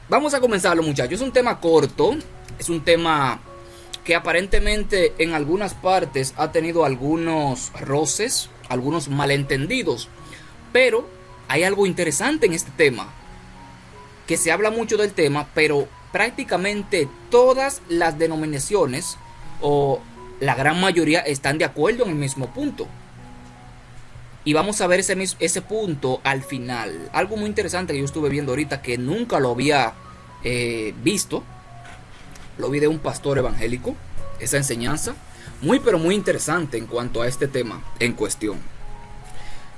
Vamos a comenzarlo, muchachos. Es un tema corto, es un tema que aparentemente en algunas partes ha tenido algunos roces, algunos malentendidos, pero hay algo interesante en este tema, que se habla mucho del tema, pero prácticamente todas las denominaciones o la gran mayoría están de acuerdo en el mismo punto. Y vamos a ver ese punto al final. Algo muy interesante que yo estuve viendo ahorita que nunca lo había visto. Lo vi de un pastor evangélico. Esa enseñanza. Muy pero muy interesante en cuanto a este tema en cuestión.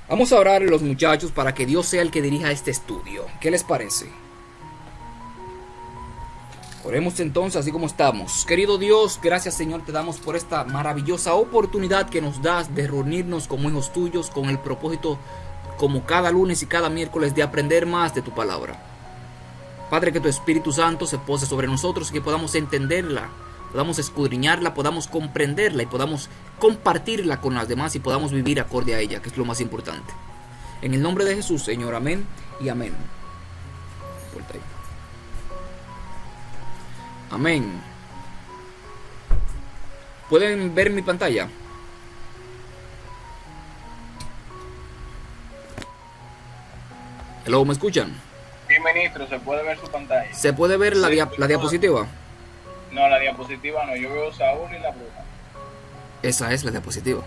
Vamos a orar a los muchachos para que Dios sea el que dirija este estudio. ¿Qué les parece? Oremos entonces así como estamos. Querido Dios, gracias Señor te damos por esta maravillosa oportunidad que nos das de reunirnos como hijos tuyos con el propósito, como cada lunes y cada miércoles, de aprender más de tu palabra. Padre, que tu Espíritu Santo se pose sobre nosotros y que podamos entenderla, podamos escudriñarla, podamos comprenderla y podamos compartirla con las demás y podamos vivir acorde a ella, que es lo más importante. En el nombre de Jesús, Señor, amén y amén. Vuelta ahí. Amén. ¿Pueden ver mi pantalla? Hello, ¿me escuchan? Sí, ministro, se puede ver su pantalla. ¿Se puede ver la diapositiva? No, la diapositiva no. Yo veo Saúl y la bruja. Esa es la diapositiva.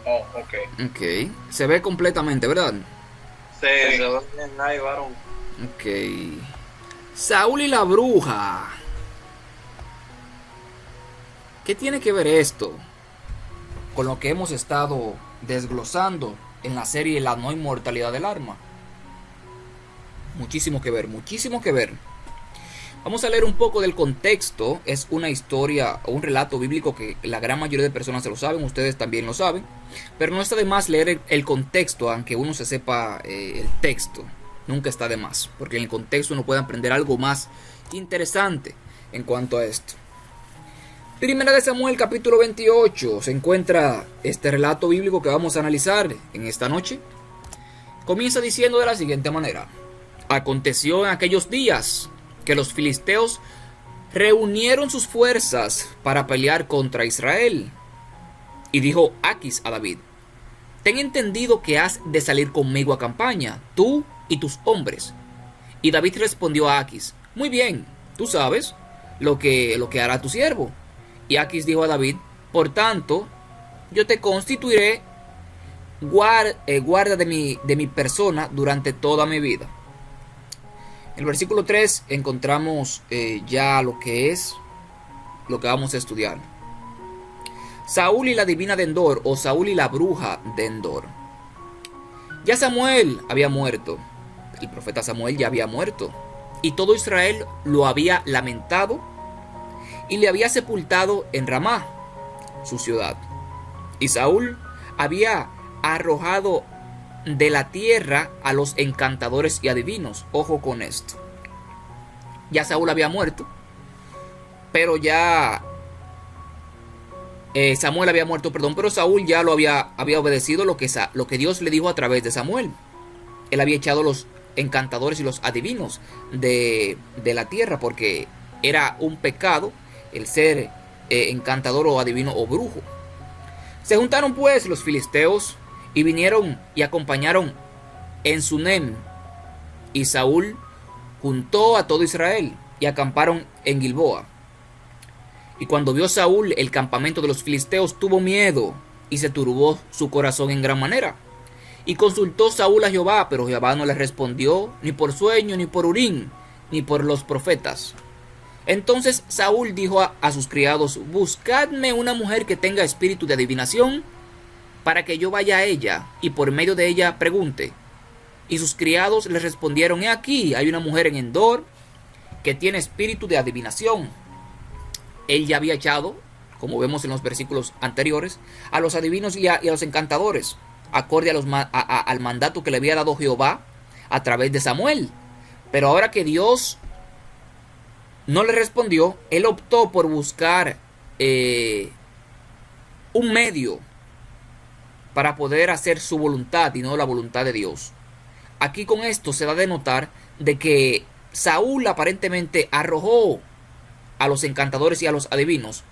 Oh, ok. Ok. Se ve completamente, ¿verdad? Sí, se ve bien ahí, varón. Ok. Saúl y la bruja. ¿Qué tiene que ver esto con lo que hemos estado desglosando en la serie La no inmortalidad del alma? Muchísimo que ver, muchísimo que ver. Vamos a leer un poco del contexto. Es una historia o un relato bíblico que la gran mayoría de personas se lo saben, ustedes también lo saben. Pero no está de más leer el contexto, aunque uno se sepa el texto. Nunca está de más, porque en el contexto uno puede aprender algo más interesante en cuanto a esto. Primera de Samuel capítulo 28 se encuentra este relato bíblico que vamos a analizar en esta noche. Comienza diciendo de la siguiente manera: aconteció en aquellos días que los filisteos reunieron sus fuerzas para pelear contra Israel. Y dijo Aquis a David: ten entendido que has de salir conmigo a campaña, tú y tus hombres. Y David respondió a Aquis: muy bien, tú sabes lo que hará tu siervo. Y Aquis dijo a David: por tanto, yo te constituiré guarda de mi persona durante toda mi vida. En el versículo 3 encontramos ya lo que vamos a estudiar. Saúl y la divina de Endor, o Saúl y la bruja de Endor. Ya Samuel había muerto. El profeta Samuel ya había muerto. Y todo Israel lo había lamentado y le había sepultado en Ramá, su ciudad. Y Saúl había arrojado de la tierra a los encantadores y adivinos. Ojo con esto. Ya Saúl había muerto, pero ya Samuel había muerto, perdón, pero Saúl ya había obedecido lo que Dios le dijo a través de Samuel. Él había echado los encantadores y los adivinos de la tierra, porque era un pecado el ser encantador o adivino o brujo. Se juntaron pues los filisteos y vinieron y acompañaron en Sunem. Y Saúl juntó a todo Israel y acamparon en Gilboa. Y cuando vio Saúl el campamento de los filisteos, tuvo miedo y se turbó su corazón en gran manera. Y consultó Saúl a Jehová, pero Jehová no le respondió ni por sueño, ni por Urim, ni por los profetas. Entonces Saúl dijo a sus criados: buscadme una mujer que tenga espíritu de adivinación, para que yo vaya a ella y por medio de ella pregunte. Y sus criados le respondieron: he aquí, hay una mujer en Endor que tiene espíritu de adivinación. Él ya había echado, como vemos en los versículos anteriores, a los adivinos y a los encantadores, acorde al mandato que le había dado Jehová a través de Samuel. Pero ahora que Dios no le respondió, él optó por buscar un medio para poder hacer su voluntad y no la voluntad de Dios. Aquí con esto se da de notar de que Saúl aparentemente arrojó a los encantadores y a los adivinos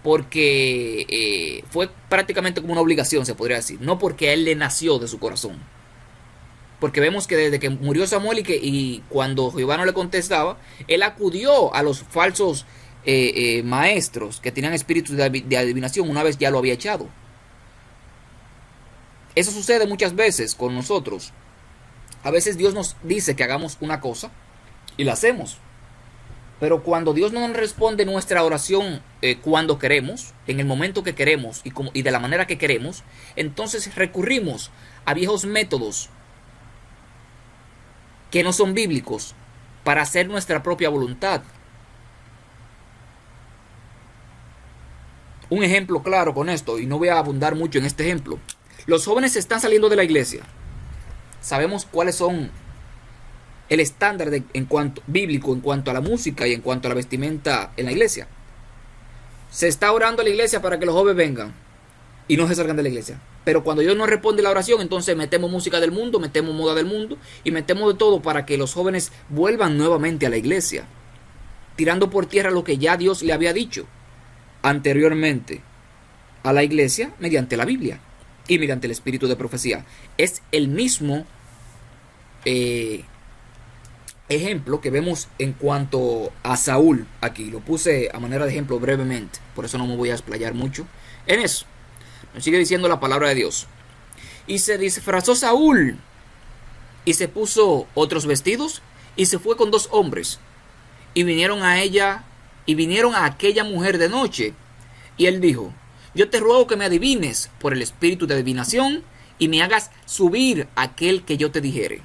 porque fue prácticamente como una obligación, se podría decir, no porque a él le nació de su corazón. Porque vemos que desde que murió Samuel y cuando Jehová no le contestaba, él acudió a los falsos maestros que tenían espíritus de adivinación una vez ya lo había echado. Eso sucede muchas veces con nosotros. A veces Dios nos dice que hagamos una cosa y la hacemos. Pero cuando Dios no nos responde nuestra oración cuando queremos, en el momento que queremos y de la manera que queremos, entonces recurrimos a viejos métodos que no son bíblicos para hacer nuestra propia voluntad. Un ejemplo claro con esto, y no voy a abundar mucho en este ejemplo. Los jóvenes están saliendo de la iglesia. Sabemos cuáles son el estándar bíblico en cuanto a la música y en cuanto a la vestimenta en la iglesia. Se está orando a la iglesia para que los jóvenes vengan y no se salgan de la iglesia. Pero cuando Dios no responde la oración, entonces metemos música del mundo, metemos moda del mundo y metemos de todo para que los jóvenes vuelvan nuevamente a la iglesia, tirando por tierra lo que ya Dios le había dicho anteriormente a la iglesia mediante la Biblia y mediante el espíritu de profecía. Es el mismo ejemplo que vemos en cuanto a Saúl. Aquí lo puse a manera de ejemplo brevemente, por eso no me voy a explayar mucho en eso. Nos sigue diciendo la palabra de Dios: y se disfrazó Saúl y se puso otros vestidos y se fue con 2 hombres y vinieron a aquella mujer de noche, y él dijo: yo te ruego que me adivines por el espíritu de adivinación y me hagas subir aquel que yo te dijere.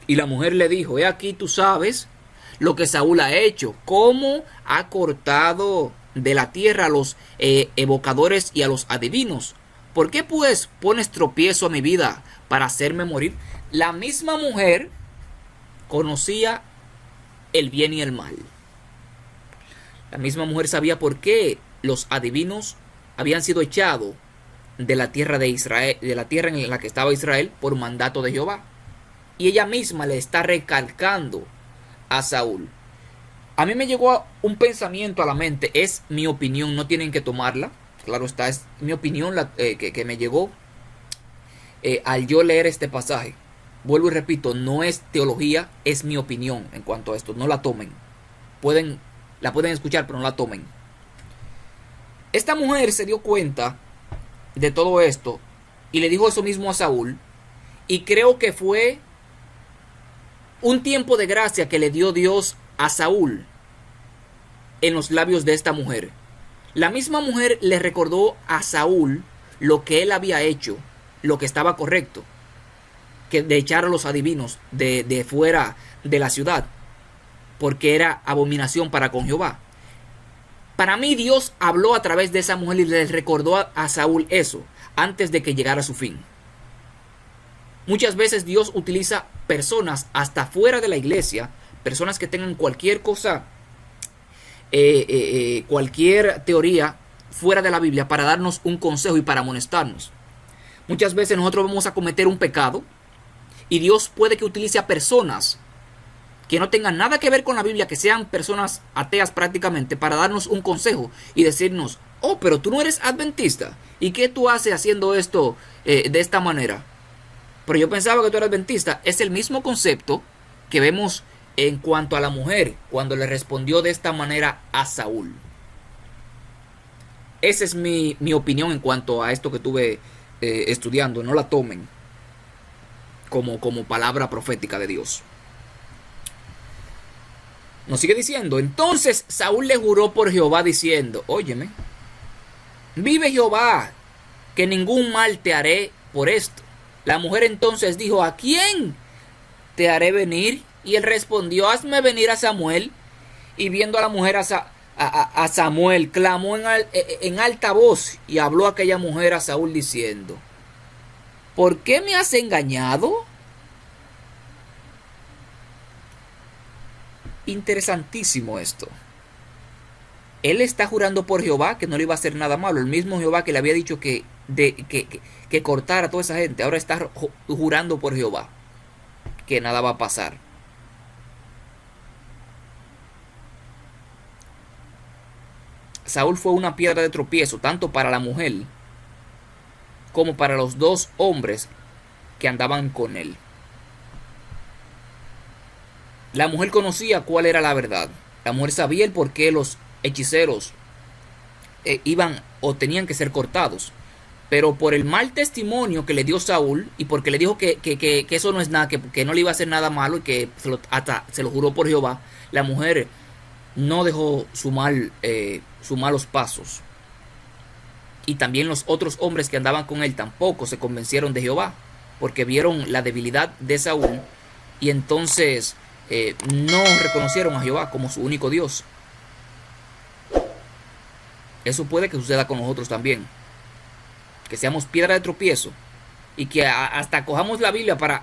Y la mujer le dijo: he aquí, tú sabes lo que Saúl ha hecho, cómo ha cortado de la tierra a los evocadores y a los adivinos. ¿Por qué pues pones tropiezo a mi vida para hacerme morir? La misma mujer conocía el bien y el mal. La misma mujer sabía por qué los adivinos habían sido echados de la tierra de Israel, de la tierra en la que estaba Israel, por mandato de Jehová. Y ella misma le está recalcando a Saúl. A mí me llegó un pensamiento a la mente, es mi opinión, no tienen que tomarla, claro está, es mi opinión que me llegó al yo leer este pasaje. Vuelvo y repito, no es teología, es mi opinión en cuanto a esto, no la tomen. La pueden escuchar, pero no la tomen. Esta mujer se dio cuenta de todo esto y le dijo eso mismo a Saúl, y creo que fue un tiempo de gracia que le dio Dios a Saúl en los labios de esta mujer. La misma mujer le recordó a Saúl lo que él había hecho, lo que estaba correcto, que de echar a los adivinos de fuera de la ciudad, porque era abominación para con Jehová. Para mí Dios habló a través de esa mujer y le recordó a Saúl eso antes de que llegara a su fin. Muchas veces Dios utiliza personas hasta fuera de la iglesia, personas que tengan cualquier cosa, cualquier teoría fuera de la Biblia, para darnos un consejo y para amonestarnos. Muchas veces nosotros vamos a cometer un pecado y Dios puede que utilice a personas que no tengan nada que ver con la Biblia, que sean personas ateas prácticamente, para darnos un consejo y decirnos: oh, pero tú no eres adventista, ¿y qué tú haces haciendo esto de esta manera? Pero yo pensaba que tú eras adventista. Es el mismo concepto que vemos en cuanto a la mujer cuando le respondió de esta manera a Saúl. Esa es mi opinión en cuanto a esto que estuve estudiando. No la tomen como palabra profética de Dios. Nos sigue diciendo: entonces Saúl le juró por Jehová diciendo: óyeme, vive Jehová, que ningún mal te haré por esto. La mujer entonces dijo: ¿a quién te haré venir? Y él respondió: hazme venir a Samuel. Y viendo a la mujer a Samuel, clamó en alta voz, y habló aquella mujer a Saúl diciendo: ¿por qué me has engañado? Interesantísimo esto. Él está jurando por Jehová que no le iba a hacer nada malo. El mismo Jehová que le había dicho que cortara a toda esa gente, ahora está jurando por Jehová que nada va a pasar. Saúl fue una piedra de tropiezo, tanto para la mujer como para los dos hombres que andaban con él. La mujer conocía cuál era la verdad. La mujer sabía el por qué los hechiceros iban o tenían que ser cortados. Pero por el mal testimonio que le dio Saúl, y porque le dijo que eso no es nada, que no le iba a hacer nada malo, y que hasta se lo juró por Jehová, la mujer no dejó sus malos pasos. Y también los otros hombres que andaban con él tampoco se convencieron de Jehová, porque vieron la debilidad de Saúl, y entonces no reconocieron a Jehová como su único Dios. Eso puede que suceda con nosotros también, que seamos piedra de tropiezo y que hasta cojamos la Biblia para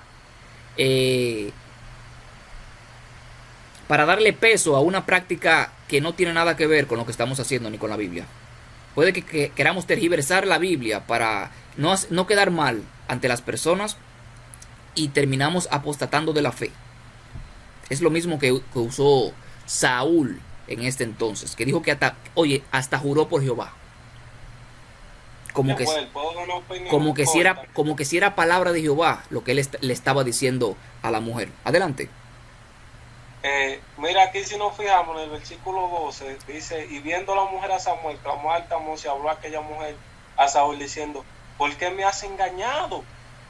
darle peso a una práctica que no tiene nada que ver con lo que estamos haciendo ni con la Biblia. Puede que queramos tergiversar la Biblia para no quedar mal ante las personas y terminamos apostatando de la fe. Es lo mismo que usó Saúl en este entonces, que dijo que hasta juró por Jehová. Como que si era palabra de Jehová lo que él le estaba diciendo a la mujer. Adelante. Mira, aquí si nos fijamos en el versículo 12, dice, y viendo la mujer a Samuel, clamó a alta voz y habló a aquella mujer a Saúl diciendo, ¿por qué me has engañado?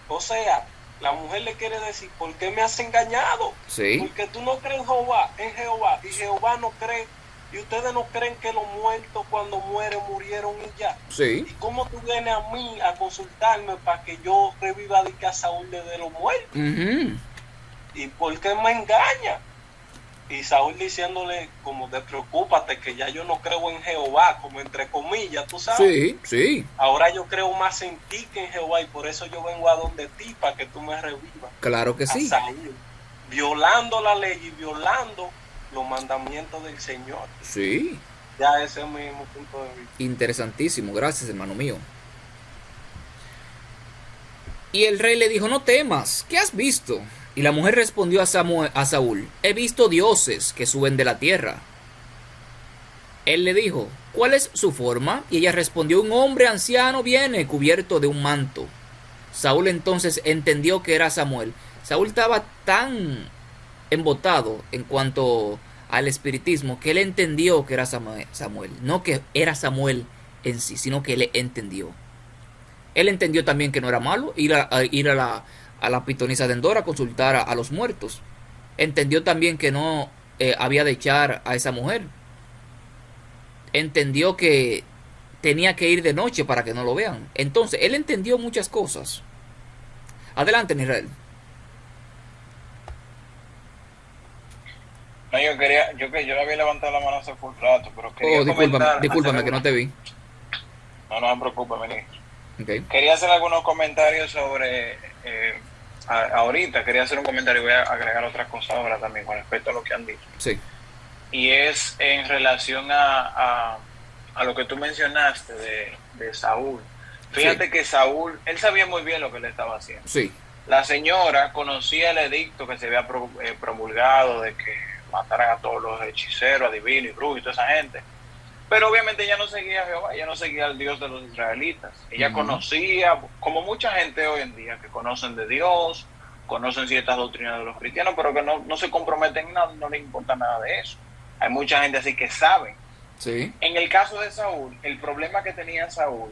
O sea, la mujer le quiere decir, ¿por qué me has engañado? Sí. Porque tú no crees en Jehová, y Jehová no cree. Y ustedes no creen que los muertos cuando mueren murieron y ya. Sí. ¿Y cómo tú vienes a mí a consultarme para que yo reviva de que a Saúl de los muertos? Uh-huh. ¿Y por qué me engaña? Y Saúl diciéndole como, despreocúpate que ya yo no creo en Jehová, como entre comillas, tú sabes. Sí, sí. Ahora yo creo más en ti que en Jehová y por eso yo vengo a donde ti para que tú me revivas. Claro que a sí. Saúl, violando la ley y violando los mandamientos del Señor. Sí. Ya ese es mi mismo punto de vista. Interesantísimo, gracias, hermano mío. Y el rey le dijo, no temas, ¿qué has visto? Y la mujer respondió a Saúl, he visto dioses que suben de la tierra. Él le dijo, ¿cuál es su forma? Y ella respondió, un hombre anciano viene cubierto de un manto. Saúl entonces entendió que era Samuel. Saúl estaba tan embotado en cuanto al espiritismo que él entendió que era Samuel. No que era Samuel en sí, sino que él entendió. Él entendió también que no era malo ir a la pitonisa de Endor a consultar a los muertos. Entendió también que no había de echar a esa mujer. Entendió que tenía que ir de noche para que no lo vean. Entonces, él entendió muchas cosas. Adelante, Israel. No, yo había levantado la mano hace un rato, pero quería discúlpame que no te vi. No se preocupe, ministro. Okay. Quería hacer algunos comentarios sobre ahorita quería hacer un comentario y voy a agregar otras cosas ahora también con respecto a lo que han dicho. Sí. Y es en relación a lo que tú mencionaste de Saúl. Fíjate sí. Que Saúl, él sabía muy bien lo que le estaba haciendo. Sí. La señora conocía el edicto que se había promulgado de que mataran a todos los hechiceros, adivinos y brujos y toda esa gente. Pero obviamente ella no seguía a Jehová, ella no seguía al Dios de los israelitas. Ella conocía, como mucha gente hoy en día, que conocen de Dios, conocen ciertas doctrinas de los cristianos, pero que no se comprometen en nada, no les importa nada de eso. Hay mucha gente así que saben. Sí. En el caso de Saúl, el problema que tenía Saúl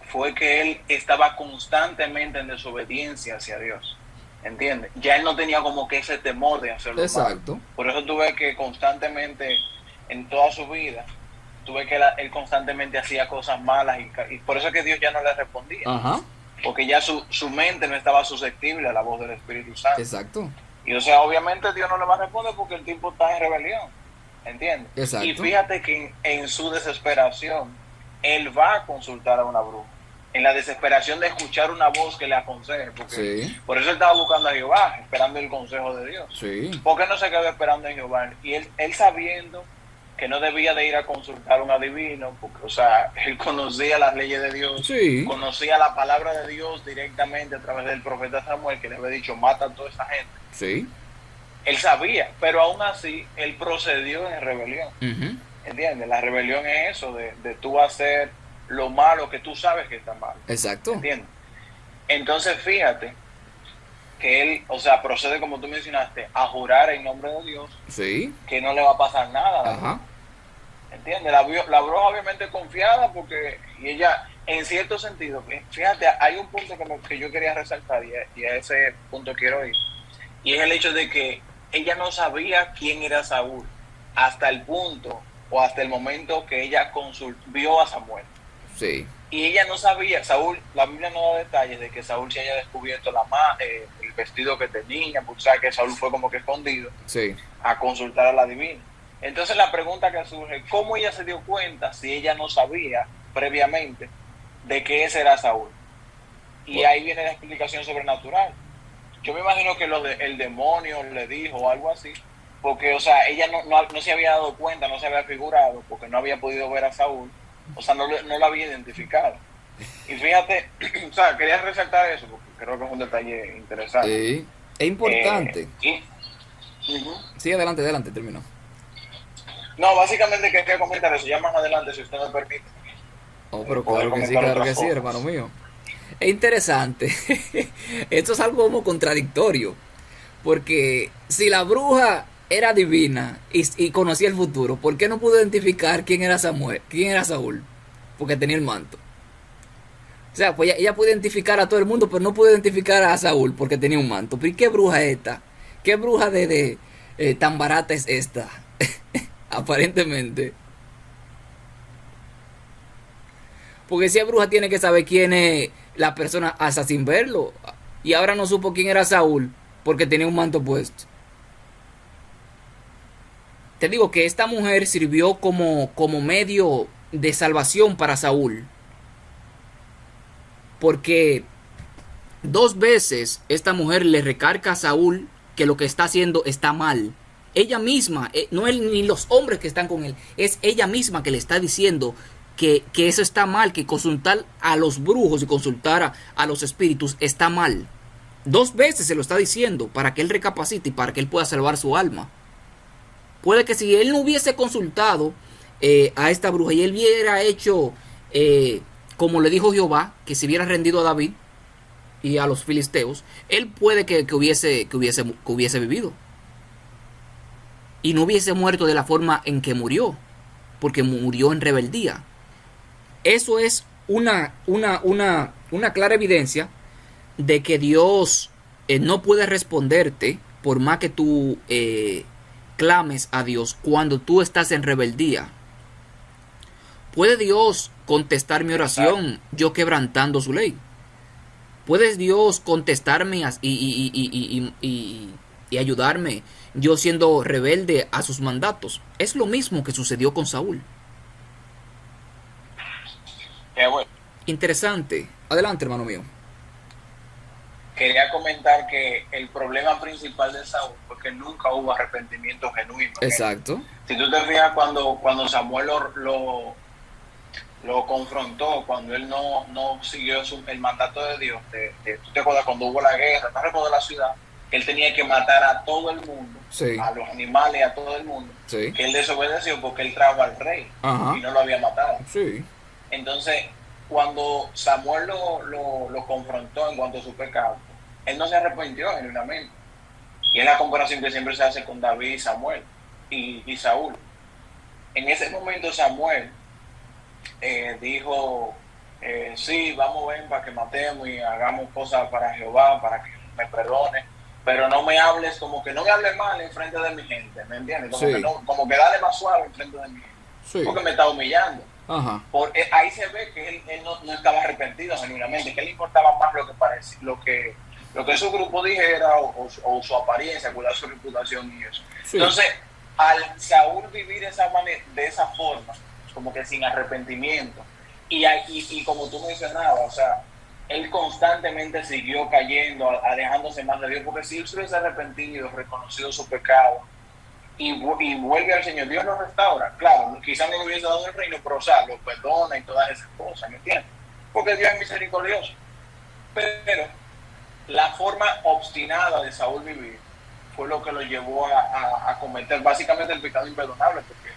fue que él estaba constantemente en desobediencia hacia Dios. ¿Entiendes? Ya él no tenía como que ese temor de hacerlo. Exacto. Mal. Por eso tuve que constantemente, en toda su vida, tuve que él constantemente hacía cosas malas y por eso es que Dios ya no le respondía. Ajá. Porque ya su mente no estaba susceptible a la voz del Espíritu Santo. Exacto. Y o sea, obviamente Dios no le va a responder porque el tipo está en rebelión. ¿Entiendes? Exacto. Y fíjate que en su desesperación, él va a consultar a una bruja. En la desesperación de escuchar una voz que le aconseje. Porque sí. Por eso él estaba buscando a Jehová, esperando el consejo de Dios. Sí. ¿Por qué no se quedó esperando en Jehová? Y él sabiendo que no debía de ir a consultar a un adivino, porque, o sea, él conocía las leyes de Dios, sí. Conocía la palabra de Dios directamente a través del profeta Samuel, que le había dicho, mata a toda esa gente. Sí. Él sabía, pero aún así, él procedió en rebelión. ¿Entiendes? La rebelión es eso, de tú hacer lo malo que tú sabes que está mal. Exacto. ¿Entiendes? Entonces fíjate que él, o sea, procede como tú mencionaste, a jurar en nombre de Dios Sí. que no le va a pasar nada. Ajá. ¿Entiendes? La bruja obviamente confiada porque, y ella, en cierto sentido, fíjate, hay un punto que yo quería resaltar y a ese punto quiero ir, y es el hecho de que ella no sabía quién era Saúl hasta el punto o hasta el momento que ella vio a Samuel. Sí. Y ella no sabía, Saúl, la Biblia no da detalles de que Saúl se haya descubierto el vestido que tenía, porque sabe que Saúl fue como que escondido Sí. a consultar a la divina. Entonces la pregunta que surge, ¿cómo ella se dio cuenta si ella no sabía previamente de que ese era Saúl? Y ahí viene la explicación sobrenatural. Yo me imagino que el demonio le dijo o algo así, porque, o sea, ella no se había dado cuenta, no se había figurado, porque no había podido ver a Saúl, o sea, no lo había identificado. Y fíjate, o sea, quería resaltar eso, porque creo que es un detalle interesante. Sí. Es importante. Uh-huh. Sí, adelante, terminó. No, básicamente quería comentar eso, ya más adelante, si usted me permite. Oh, pero Poder claro que sí, comentar otras cosas. hermano mío. Es interesante. Esto es algo como contradictorio. Porque si la bruja era divina y conocía el futuro, ¿por qué no pudo identificar quién era Saúl? Porque tenía el manto. O sea, pues ella pudo identificar a todo el mundo, pero no pudo identificar a Saúl porque tenía un manto. ¿Pero y qué bruja es esta? ¿Qué bruja tan barata es esta? Aparentemente. Porque si es bruja tiene que saber quién es la persona hasta sin verlo. Y ahora no supo quién era Saúl porque tenía un manto puesto. Te digo que esta mujer sirvió como medio de salvación para Saúl. Porque 2 veces esta mujer le recarga a Saúl que lo que está haciendo está mal. Ella misma, no él ni los hombres que están con él, es ella misma que le está diciendo que eso está mal, que consultar a los brujos y consultar a los espíritus está mal. 2 veces se lo está diciendo para que él recapacite y para que él pueda salvar su alma. Puede que si él no hubiese consultado a esta bruja y él hubiera hecho como le dijo Jehová, que se hubiera rendido a David y a los filisteos, él puede que hubiese vivido. Y no hubiese muerto de la forma en que murió, porque murió en rebeldía. Eso es una clara evidencia de que Dios no puede responderte por más que tú clames a Dios cuando tú estás en rebeldía. ¿Puede Dios contestar mi oración yo quebrantando su ley? ¿Puede Dios contestarme y ayudarme yo siendo rebelde a sus mandatos? Es lo mismo que sucedió con Saúl. Qué bueno. Interesante. Adelante, hermano mío. Quería comentar que el problema principal de Saúl fue que nunca hubo arrepentimiento genuino. Exacto. Si tú te fijas cuando Samuel lo confrontó, cuando él no siguió el mandato de Dios, tú te acuerdas cuando hubo la guerra, no recuerdo la ciudad, él tenía que matar a todo el mundo, sí, a los animales, a todo el mundo, sí, que él desobedeció porque él trajo al rey. Ajá. Y no lo había matado. Sí. Entonces, cuando Samuel lo confrontó en cuanto a su pecado, él no se arrepintió genuinamente. Y es la comparación que siempre se hace con David y Samuel y Saúl. En ese momento Samuel dijo, sí, vamos ven para que matemos y hagamos cosas para Jehová, para que me perdone, pero no me hables, como que no me hables mal en frente de mi gente, ¿me entiendes? Como que dale más suave en frente de mi gente, sí, porque me está humillando. Ajá. Ahí se ve que él no estaba arrepentido genuinamente, que le importaba más lo que su grupo dijera o su apariencia, cuidar su reputación y eso. Sí. Entonces, al Saúl vivir de esa forma, como que sin arrepentimiento, y como tú mencionabas, o sea, él constantemente siguió cayendo, alejándose más de Dios, porque si él se hubiese arrepentido, reconocido su pecado y vuelve al Señor, Dios lo restaura. Claro, quizás no le hubiese dado el reino, pero o sea, lo perdona y todas esas cosas, ¿me entiendes? Porque Dios es misericordioso. Pero la forma obstinada de Saúl vivir fue lo que lo llevó a cometer básicamente el pecado imperdonable, porque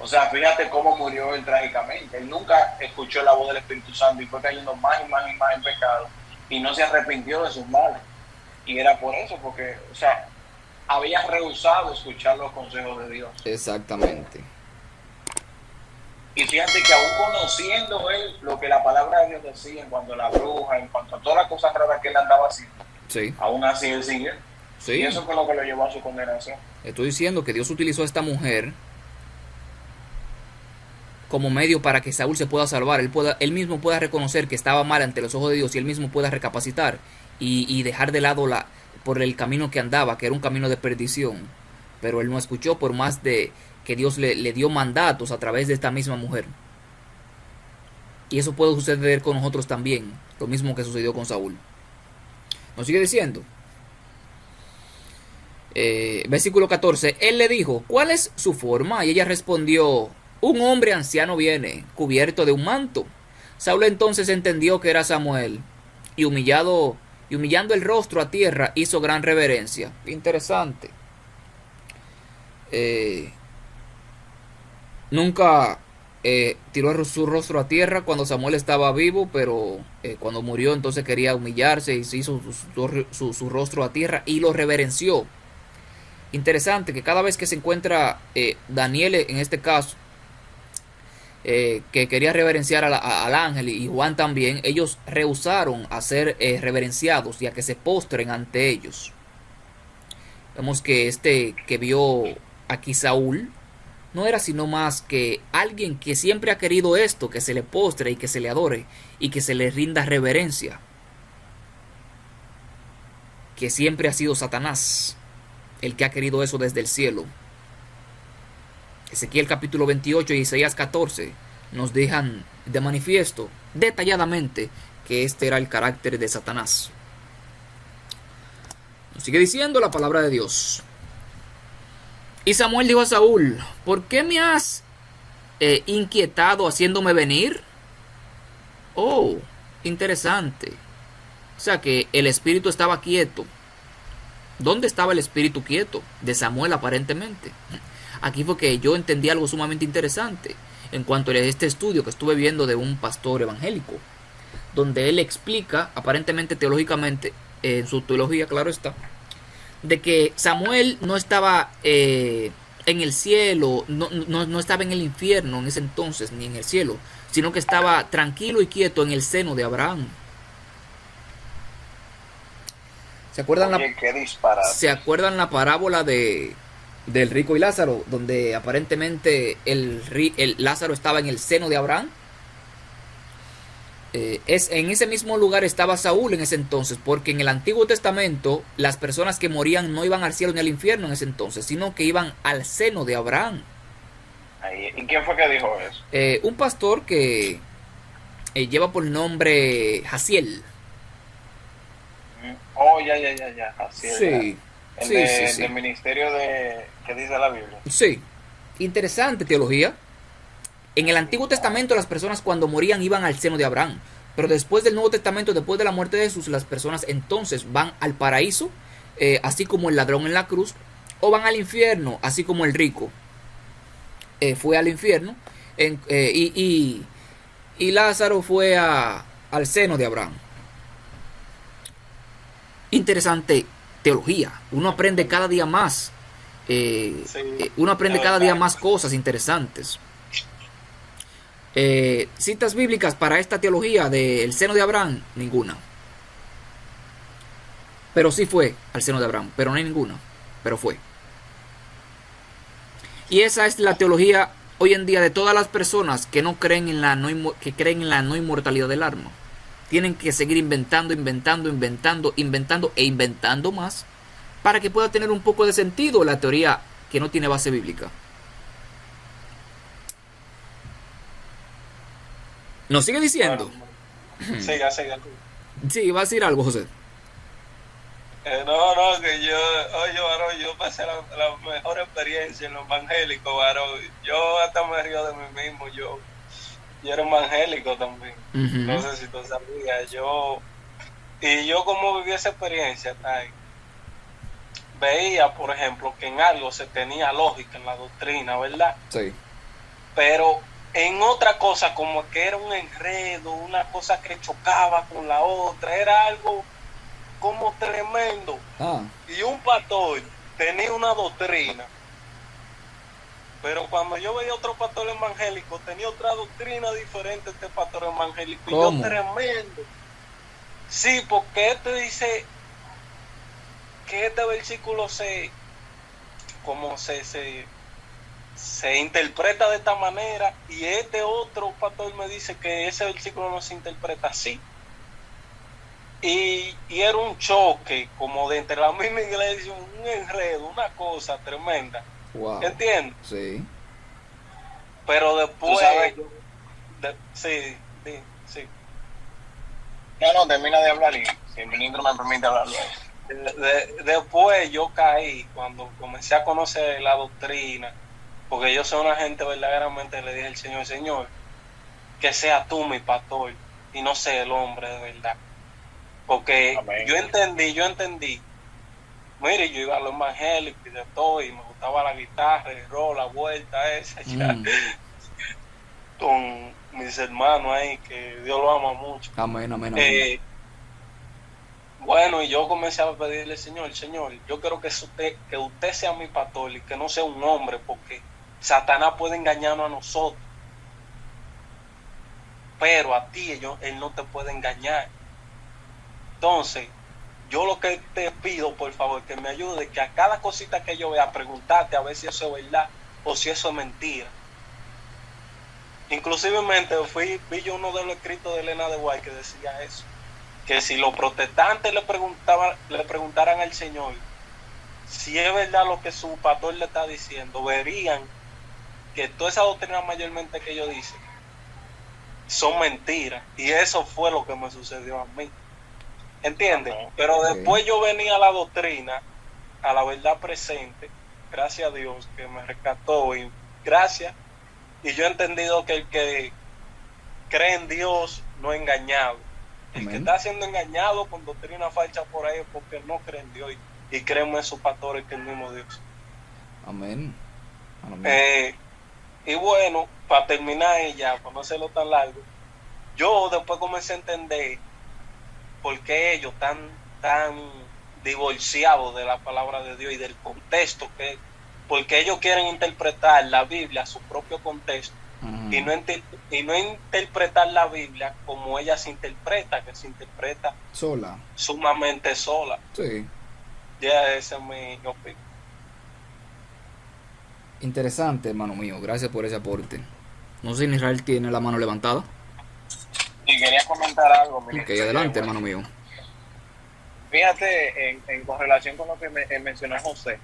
O sea, fíjate cómo murió él trágicamente. Él nunca escuchó la voz del Espíritu Santo y fue cayendo más y más y más en pecado y no se arrepintió de sus males. Y era por eso, porque, o sea, había rehusado escuchar los consejos de Dios. Exactamente. Y fíjate que aún conociendo él lo que la palabra de Dios decía en cuanto a la bruja, en cuanto a todas las cosas raras que él andaba haciendo, Sí. aún así él sigue. Sí. Y eso fue lo que lo llevó a su condenación. Estoy diciendo que Dios utilizó a esta mujer como medio para que Saúl se pueda salvar. Él mismo pueda reconocer que estaba mal ante los ojos de Dios y él mismo pueda recapacitar y dejar de lado por el camino que andaba, que era un camino de perdición. Pero él no escuchó por más de que Dios le dio mandatos a través de esta misma mujer. Y eso puede suceder con nosotros también, lo mismo que sucedió con Saúl. Nos sigue diciendo. Versículo 14. Él le dijo, ¿cuál es su forma? Y ella respondió, un hombre anciano viene, cubierto de un manto. Saúl entonces entendió que era Samuel, y humillando el rostro a tierra, hizo gran reverencia. Interesante. Nunca tiró su rostro a tierra cuando Samuel estaba vivo, pero cuando murió entonces quería humillarse y se hizo su rostro a tierra y lo reverenció. Interesante que cada vez que se encuentra Daniel en este caso, que quería reverenciar al ángel y Juan también, ellos rehusaron a ser reverenciados y a que se postren ante ellos. Vemos que que vio aquí Saúl no era sino más que alguien que siempre ha querido esto, que se le postre y que se le adore y que se le rinda reverencia, que siempre ha sido Satanás el que ha querido eso desde el cielo. Ezequiel capítulo 28 y Isaías 14 nos dejan de manifiesto detalladamente que este era el carácter de Satanás. Nos sigue diciendo la palabra de Dios. Y Samuel dijo a Saúl, ¿por qué me has inquietado haciéndome venir? Oh, interesante. O sea que el espíritu estaba quieto. ¿Dónde estaba el espíritu quieto? De Samuel aparentemente. Aquí fue que yo entendí algo sumamente interesante en cuanto a este estudio que estuve viendo de un pastor evangélico, donde él explica, aparentemente teológicamente, en su teología, claro está, de que Samuel no estaba en el cielo, no estaba en el infierno en ese entonces, ni en el cielo, sino que estaba tranquilo y quieto en el seno de Abraham. ¿Se acuerdan, ¿Se acuerdan la parábola del rico y Lázaro, donde aparentemente el Lázaro estaba en el seno de Abraham? En ese mismo lugar estaba Saúl en ese entonces, porque en el Antiguo Testamento las personas que morían no iban al cielo ni al infierno en ese entonces, sino que iban al seno de Abraham. ¿Y quién fue que dijo eso? Un pastor que lleva por nombre Jaciel. Oh, ya. Jaciel, sí. Sí. Del ministerio que dice la Biblia. Sí. Interesante teología. En el Antiguo Testamento las personas cuando morían iban al seno de Abraham, pero después del Nuevo Testamento, después de la muerte de Jesús, las personas entonces van al paraíso, así como el ladrón en la cruz, o van al infierno, así como el rico fue al infierno, y Lázaro fue al seno de Abraham. Interesante teología. Uno aprende cada día más. Uno aprende cada día más cosas interesantes. Citas bíblicas para esta teología del seno de Abraham, ninguna. Pero sí fue al seno de Abraham, pero no hay ninguna, pero fue. Y esa es la teología hoy en día de todas las personas que no creen en que creen en la no inmortalidad del alma. Tienen que seguir inventando e inventando más para que pueda tener un poco de sentido la teoría que no tiene base bíblica. ¿Nos sigue diciendo? Siga. Sí, va a decir algo, José. No, que yo pasé la mejor experiencia en lo evangélico, varón. Yo hasta me río de mí mismo, yo era evangélico también. Uh-huh. No sé si tú sabías, yo como viví esa experiencia, veía, por ejemplo, que en algo se tenía lógica en la doctrina, ¿verdad? Sí. pero en otra cosa, como que era un enredo, una cosa que chocaba con la otra, era algo como tremendo. Y un pastor tenía una doctrina, pero cuando yo veía otro pastor evangélico, tenía otra doctrina diferente a este pastor evangélico. ¿Cómo? Y yo, tremendo. Sí, porque este dice que este versículo se interpreta de esta manera, y este otro pastor me dice que ese versículo no se interpreta así. Y era un choque como de entre la misma iglesia, un enredo, una cosa tremenda. Wow. ¿Entiendes? Sí. Pero después... sí. No, termina de hablar y si el ministro me permite hablarlo. Después yo caí cuando comencé a conocer la doctrina, porque yo soy una gente verdaderamente, le dije al Señor, que sea tú mi pastor y no sea el hombre de verdad. Porque amén. yo entendí, mire, yo iba a los evangélicos y de todo, y me gustaba la guitarra, el rol, la vuelta esa, ya, con mis hermanos ahí, que Dios lo ama mucho. Amén. Bueno, y yo comencé a pedirle, Señor, yo quiero que usted sea mi pastor y que no sea un hombre, porque Satanás puede engañarnos a nosotros, pero a ti él no te puede engañar. Entonces, yo lo que te pido, por favor, que me ayude, que a cada cosita que yo vea, preguntarte a ver si eso es verdad o si eso es mentira. Inclusivemente vi yo uno de los escritos de Elena de White que decía eso, que si los protestantes le preguntaran al Señor si es verdad lo que su pastor le está diciendo, verían que toda esa doctrina mayormente que ellos dicen son mentiras, y eso fue lo que me sucedió a mí. ¿Entiendes? Pero después yo venía a la doctrina, a la verdad presente, gracias a Dios que me rescató, y gracias, y yo he entendido que el que cree en Dios no es engañado. El Amén. Que está siendo engañado con doctrina falsa por ahí es porque no cree en Dios y cree en sus pastores, que es el mismo Dios. Amén. Y bueno, para terminar ya, para no hacerlo tan largo, yo después comencé a entender por qué ellos tan divorciados de la palabra de Dios y del contexto, porque ellos quieren interpretar la Biblia a su propio contexto, y no interpretar la Biblia como ella se interpreta, que se interpreta sola, sumamente sola. Sí. Ya esa es mi opinión. Interesante, hermano mío, gracias por ese aporte. No sé si Israel tiene la mano levantada. Y quería comentar algo. Ok, adelante, hermano mío. Fíjate, con relación con lo que mencionó José,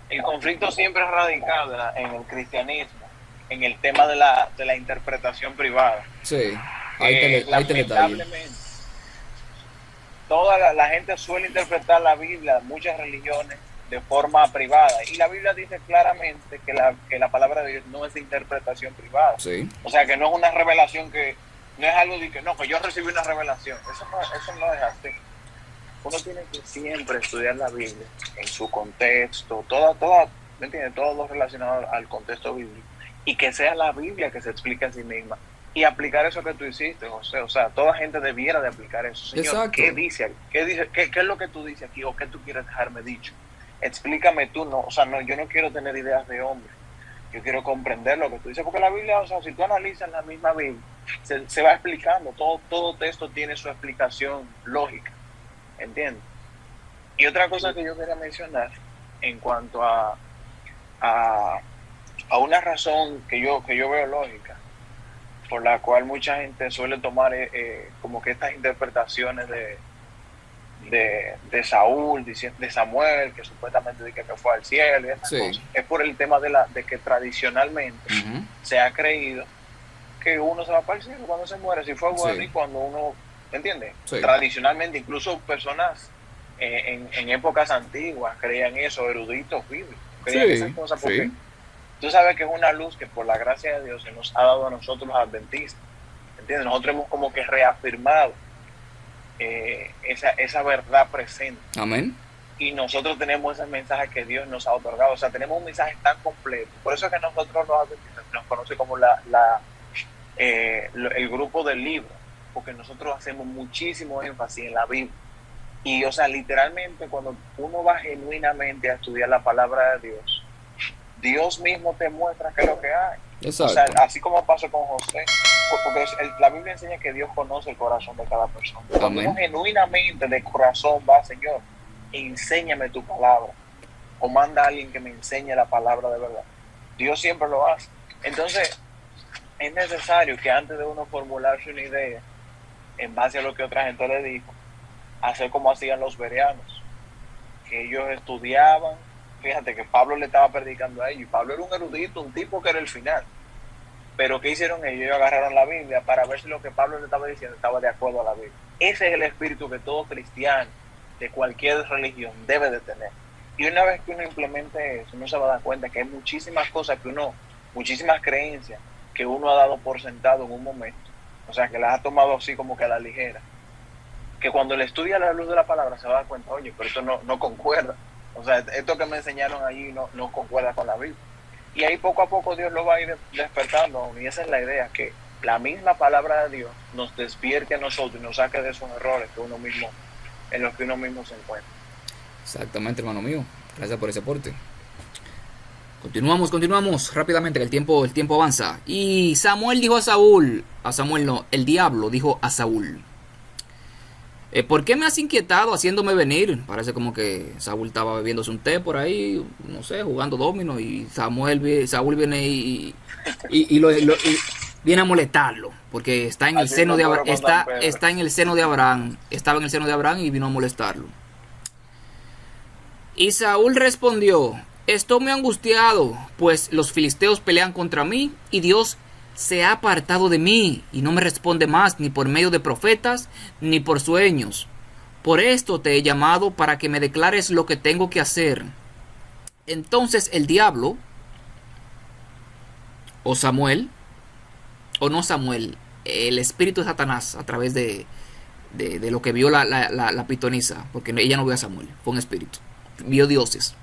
el conflicto siempre es radicado en el cristianismo, en el tema de la interpretación privada. Sí, ahí te lamentablemente, toda la gente suele interpretar la Biblia, muchas religiones, de forma privada, y la Biblia dice claramente que la palabra de Dios no es de interpretación privada. Sí. O sea, que no es una revelación, que no es algo de que no, que yo recibí una revelación. Eso no es así. Uno tiene que siempre estudiar la Biblia en su contexto, ¿me entiendes? Todo lo relacionado al contexto bíblico, y que sea la Biblia que se explique a sí misma, y aplicar eso que tú hiciste, José. O sea, toda gente debiera de aplicar eso. Señor, exacto. ¿Qué dice? ¿Qué es lo que tú dices aquí, o qué tú quieres dejarme dicho? Explícame tú. No, o sea, no, yo no quiero tener ideas de hombre, yo quiero comprender lo que tú dices, porque la Biblia, o sea, si tú analizas la misma Biblia, se va explicando, todo texto tiene su explicación lógica, ¿entiendes? Y otra cosa que yo quería mencionar en cuanto a una razón que yo veo lógica, por la cual mucha gente suele tomar como que estas interpretaciones de Saúl, de Samuel, que supuestamente dice que fue al cielo y esas cosas, es por el tema de que tradicionalmente se ha creído que uno se va para el cielo cuando se muere, si fue bueno, y cuando uno, ¿entiendes? Tradicionalmente, incluso personas en épocas antiguas creían eso, eruditos bíblicos, creían esas cosas, porque tú sabes que es una luz que por la gracia de Dios se nos ha dado a nosotros los adventistas, ¿entiendes? Nosotros hemos como que reafirmado esa verdad presente. Amén. y nosotros tenemos ese mensaje que Dios nos ha otorgado. O sea, tenemos un mensaje tan completo. Por eso es que nosotros nos conoce como el grupo del libro, porque nosotros hacemos muchísimo énfasis en la Biblia. Y, o sea, literalmente cuando uno va genuinamente a estudiar la palabra de Dios, Dios mismo te muestra qué es lo que hay. Exacto. O sea, así como pasó con José, porque la Biblia enseña que Dios conoce el corazón de cada persona. Cuando uno genuinamente de corazón va, Señor, enséñame tu palabra, o manda a alguien que me enseñe la palabra de verdad, Dios siempre lo hace. Entonces, es necesario que antes de uno formularse una idea, en base a lo que otra gente le dijo, hacer como hacían los bereanos, que ellos estudiaban. Fíjate que Pablo le estaba predicando a ellos, y Pablo era un erudito, un tipo que era el final. Pero ¿qué hicieron ellos? Ellos agarraron la Biblia para ver si lo que Pablo le estaba diciendo estaba de acuerdo a la Biblia. Ese es el espíritu que todo cristiano de cualquier religión debe de tener. Y una vez que uno implemente eso, uno se va a dar cuenta que hay muchísimas cosas muchísimas creencias que uno ha dado por sentado en un momento. O sea, que las ha tomado así como que a la ligera. Que cuando le estudia a la luz de la palabra se va a dar cuenta, oye, pero esto no concuerda. O sea, esto que me enseñaron allí no concuerda con la Biblia. Y ahí poco a poco Dios lo va a ir despertando. Y esa es la idea, que la misma palabra de Dios nos despierte a nosotros y nos saque de esos errores en los que uno mismo se encuentra. Exactamente, hermano mío. Gracias por ese aporte. Continuamos rápidamente, que el tiempo avanza. Y Samuel dijo el diablo dijo a Saúl: ¿por qué me has inquietado haciéndome venir? Parece como que Saúl estaba bebiéndose un té por ahí, no sé, jugando domino, y Saúl viene y viene a molestarlo, porque está en el seno de Abraham, está en el seno de Abraham, estaba en el seno de Abraham y vino a molestarlo. Y Saúl respondió: estoy muy angustiado, pues los filisteos pelean contra mí y Dios se ha apartado de mí y no me responde más, ni por medio de profetas, ni por sueños. Por esto te he llamado, para que me declares lo que tengo que hacer. Entonces el diablo, o Samuel, o no Samuel, el espíritu de Satanás, a través de lo que vio la pitonisa, porque ella no vio a Samuel, fue un espíritu, vio dioses.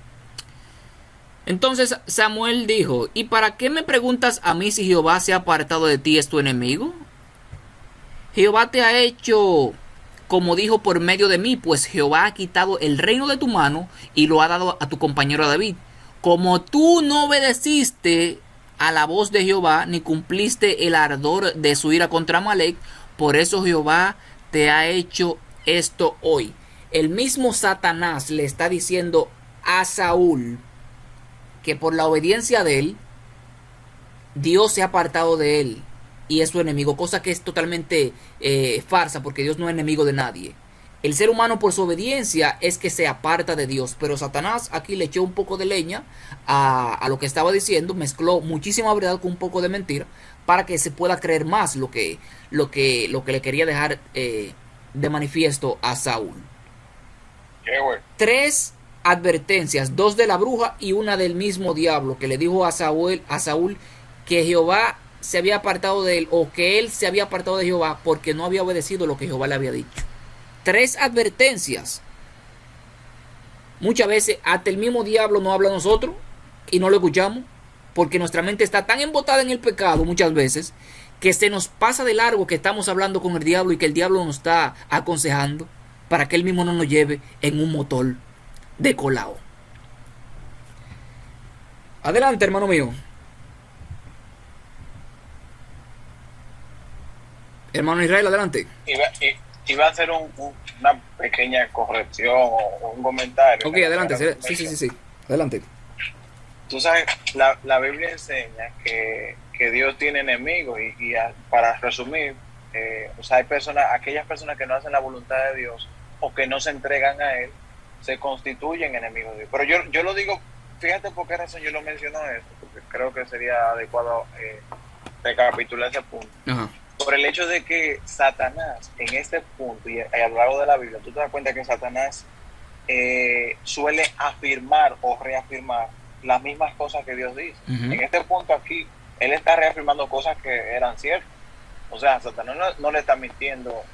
Entonces Samuel dijo: ¿y para qué me preguntas a mí si Jehová se ha apartado de ti, es tu enemigo? Jehová te ha hecho como dijo por medio de mí, pues Jehová ha quitado el reino de tu mano y lo ha dado a tu compañero David. Como tú no obedeciste a la voz de Jehová, ni cumpliste el ardor de su ira contra Amalec, por eso Jehová te ha hecho esto hoy. El mismo Satanás le está diciendo a Saúl que por la obediencia de él, Dios se ha apartado de él y es su enemigo, cosa que es totalmente farsa, porque Dios no es enemigo de nadie. El ser humano, por su obediencia, es que se aparta de Dios, pero Satanás aquí le echó un poco de leña a lo que estaba diciendo, mezcló muchísima verdad con un poco de mentira para que se pueda creer más lo que le quería dejar de manifiesto a Saúl. Qué bueno. 3 advertencias, 2 de la bruja y una del mismo diablo, que le dijo a Saúl que Jehová se había apartado de él, o que él se había apartado de Jehová porque no había obedecido lo que Jehová le había dicho. 3 advertencias. Muchas veces hasta el mismo diablo nos habla a nosotros y no lo escuchamos, porque nuestra mente está tan embotada en el pecado muchas veces que se nos pasa de largo que estamos hablando con el diablo y que el diablo nos está aconsejando para que él mismo no nos lleve en un motor de colao. Adelante, hermano mío. Hermano Israel, adelante. Iba a hacer una pequeña corrección o un comentario. Ok, adelante. Sí. Adelante. Tú sabes, la Biblia enseña que Dios tiene enemigos y para resumir, o sea, aquellas personas que no hacen la voluntad de Dios o que no se entregan a Él, se constituyen enemigos de Dios. Pero yo lo digo, fíjate por qué razón yo lo menciono esto, porque creo que sería adecuado recapitular ese punto. Ajá. Por el hecho de que Satanás, en este punto y a lo largo de la Biblia, tú te das cuenta que Satanás suele afirmar o reafirmar las mismas cosas que Dios dice. Uh-huh. En este punto aquí, él está reafirmando cosas que eran ciertas. O sea, Satanás no le está mintiendo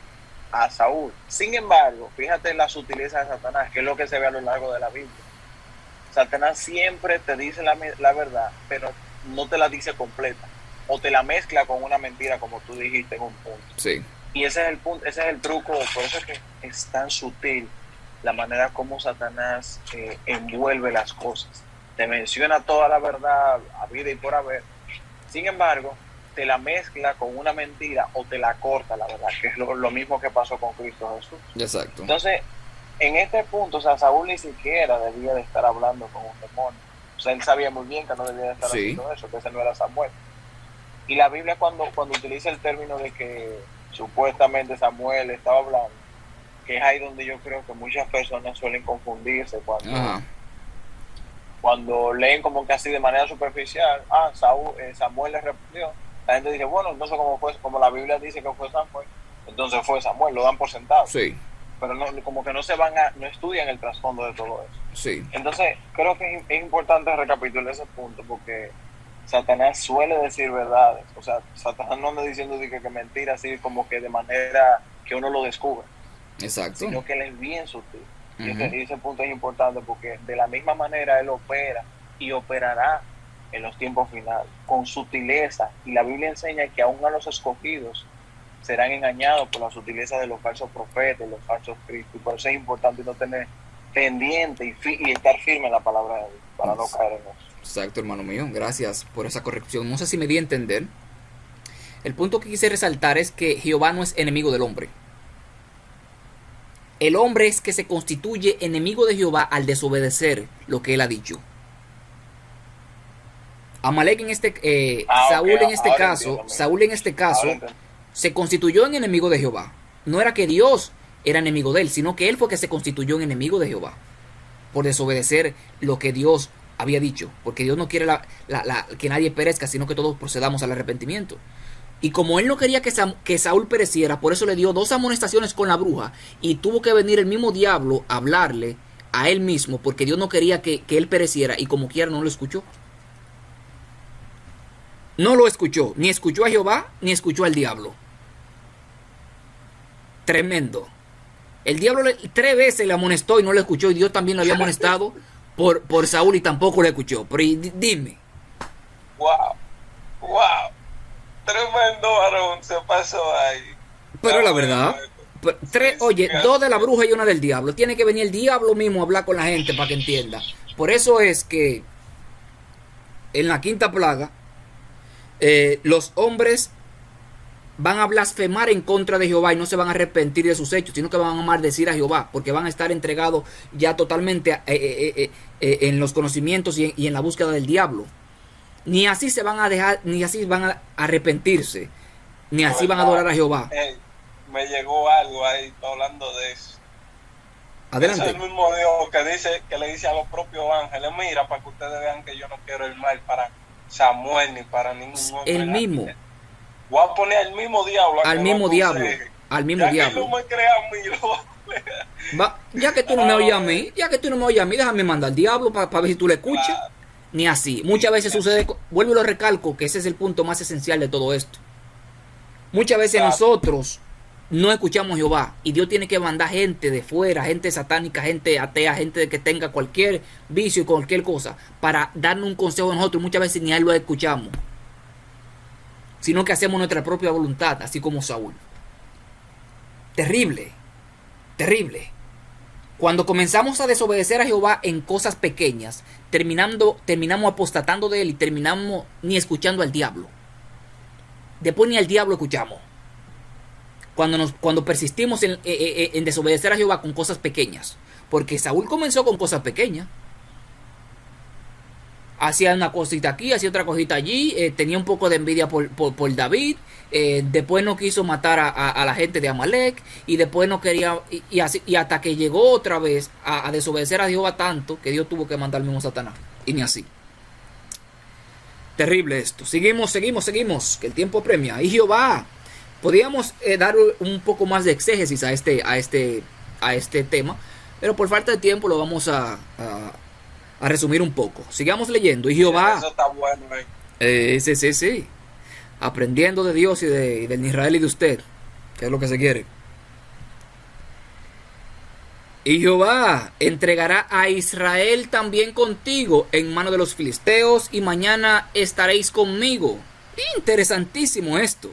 a Saúl. Sin embargo, fíjate en la sutileza de Satanás, que es lo que se ve a lo largo de la Biblia. Satanás siempre te dice la verdad, pero no te la dice completa, o te la mezcla con una mentira, como tú dijiste en un punto. Sí. Y ese es el punto, ese es el truco, por eso es que es tan sutil la manera como Satanás envuelve las cosas. Te menciona toda la verdad, a vida y por haber. Sin embargo, te la mezcla con una mentira o te la corta la verdad, que es lo mismo que pasó con Cristo Jesús. Exacto. Entonces, en este punto, o sea, Saúl ni siquiera debía de estar hablando con un demonio. O sea, él sabía muy bien que no debía de estar haciendo eso, que ese no era Samuel. Y la Biblia cuando utiliza el término de que supuestamente Samuel estaba hablando, que es ahí donde yo creo que muchas personas suelen confundirse cuando leen como que así de manera superficial, Samuel le respondió. La gente dice, bueno, entonces como la Biblia dice que fue Samuel, entonces fue Samuel, lo dan por sentado. Sí. Pero no, como que no estudian el trasfondo de todo eso. Sí. Entonces, creo que es importante recapitular ese punto, porque Satanás suele decir verdades. O sea, Satanás no anda diciendo que mentira así como que de manera que uno lo descubre. Exacto. Sino que él es bien sutil. Y ese punto es importante porque de la misma manera él opera y operará en los tiempos finales, con sutileza. Y la Biblia enseña que aún a los escogidos serán engañados por la sutileza de los falsos profetas, los falsos cristos. Y por eso es importante no tener pendiente y estar firme en la palabra de Dios, para no caer en eso. Exacto, hermano mío. Gracias por esa corrección. No sé si me di a entender. El punto que quise resaltar es que Jehová no es enemigo del hombre. El hombre es que se constituye enemigo de Jehová al desobedecer lo que él ha dicho. Amalek Saúl en este caso se constituyó en enemigo de Jehová. No era que Dios era enemigo de él, sino que él fue que se constituyó en enemigo de Jehová por desobedecer lo que Dios había dicho, porque Dios no quiere que nadie perezca, sino que todos procedamos al arrepentimiento. Y como él no quería que Saúl pereciera, por eso le dio 2 amonestaciones con la bruja, y tuvo que venir el mismo diablo a hablarle a él mismo, porque Dios no quería que él pereciera, y como quiera no lo escuchó. No lo escuchó, ni escuchó a Jehová, ni escuchó al diablo. Tremendo. El diablo 3 veces le amonestó y no lo escuchó, y Dios también lo había amonestado por Saúl y tampoco lo escuchó. Pero dime. Wow. Tremendo varón se pasó ahí. Pero la verdad, 2 de la bruja y 1 del diablo. Tiene que venir el diablo mismo a hablar con la gente para que entienda. Por eso es que en la 5ª plaga los hombres van a blasfemar en contra de Jehová y no se van a arrepentir de sus hechos, sino que van a maldecir a Jehová, porque van a estar entregados ya totalmente en los conocimientos y en la búsqueda del diablo. Ni así se van a dejar, ni así van a arrepentirse, ni así van a adorar a Jehová. Me llegó algo ahí hablando de eso. Adelante. Es el mismo Dios que le dice a los propios ángeles, mira, para que ustedes vean que yo no quiero el mal para Samuel ni para ningún hombre. El mismo. Voy a poner al mismo diablo. Al mismo diablo. Que no me crea a mí, lo voy a poner. Ya que tú no me oyes a mí, déjame mandar al diablo para ver si tú le escuchas. Claro. Ni así. Muchas veces sucede, vuelvo y lo recalco, que ese es el punto más esencial de todo esto. Muchas veces nosotros no escuchamos a Jehová y Dios tiene que mandar gente de fuera, gente satánica, gente atea, gente que tenga cualquier vicio y cualquier cosa para darnos un consejo a nosotros. Muchas veces ni a él lo escuchamos, sino que hacemos nuestra propia voluntad, así como Saúl. Terrible, terrible. Cuando comenzamos a desobedecer a Jehová en cosas pequeñas, terminamos apostatando de él y terminamos ni escuchando al diablo. Después ni al diablo escuchamos. Cuando persistimos en desobedecer a Jehová con cosas pequeñas. Porque Saúl comenzó con cosas pequeñas. Hacía una cosita aquí, hacía otra cosita allí, tenía un poco de envidia por David, después no quiso matar a la gente de Amalek, y después no quería, y hasta que llegó otra vez a desobedecer a Jehová tanto, que Dios tuvo que mandar al mismo Satanás, y ni así. Terrible esto. Seguimos, que el tiempo premia. Y Jehová, podríamos dar un poco más de exégesis a este tema, pero por falta de tiempo lo vamos a resumir un poco. Sigamos leyendo. Y Jehová. Eso está bueno, sí. Aprendiendo de Dios y del Israel y de usted, que es lo que se quiere. Y Jehová entregará a Israel también contigo en mano de los filisteos, y mañana estaréis conmigo. Interesantísimo esto.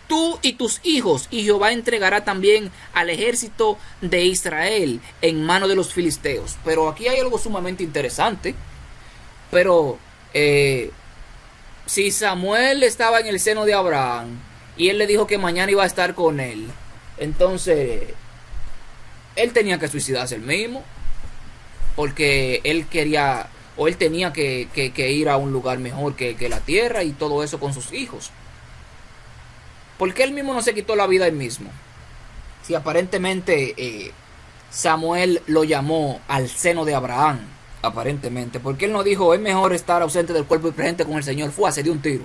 Tú y tus hijos, y Jehová entregará también al ejército de Israel en mano de los filisteos. Pero aquí hay algo sumamente interesante. Pero si Samuel estaba en el seno de Abraham y él le dijo que mañana iba a estar con él, entonces él tenía que suicidarse él mismo, porque él quería, o él tenía que ir a un lugar mejor que la tierra, y todo eso con sus hijos. ¿Por qué él mismo no se quitó la vida él mismo? Si aparentemente Samuel lo llamó al seno de Abraham, aparentemente, porque él no dijo, es mejor estar ausente del cuerpo y presente con el Señor. Se dio un tiro.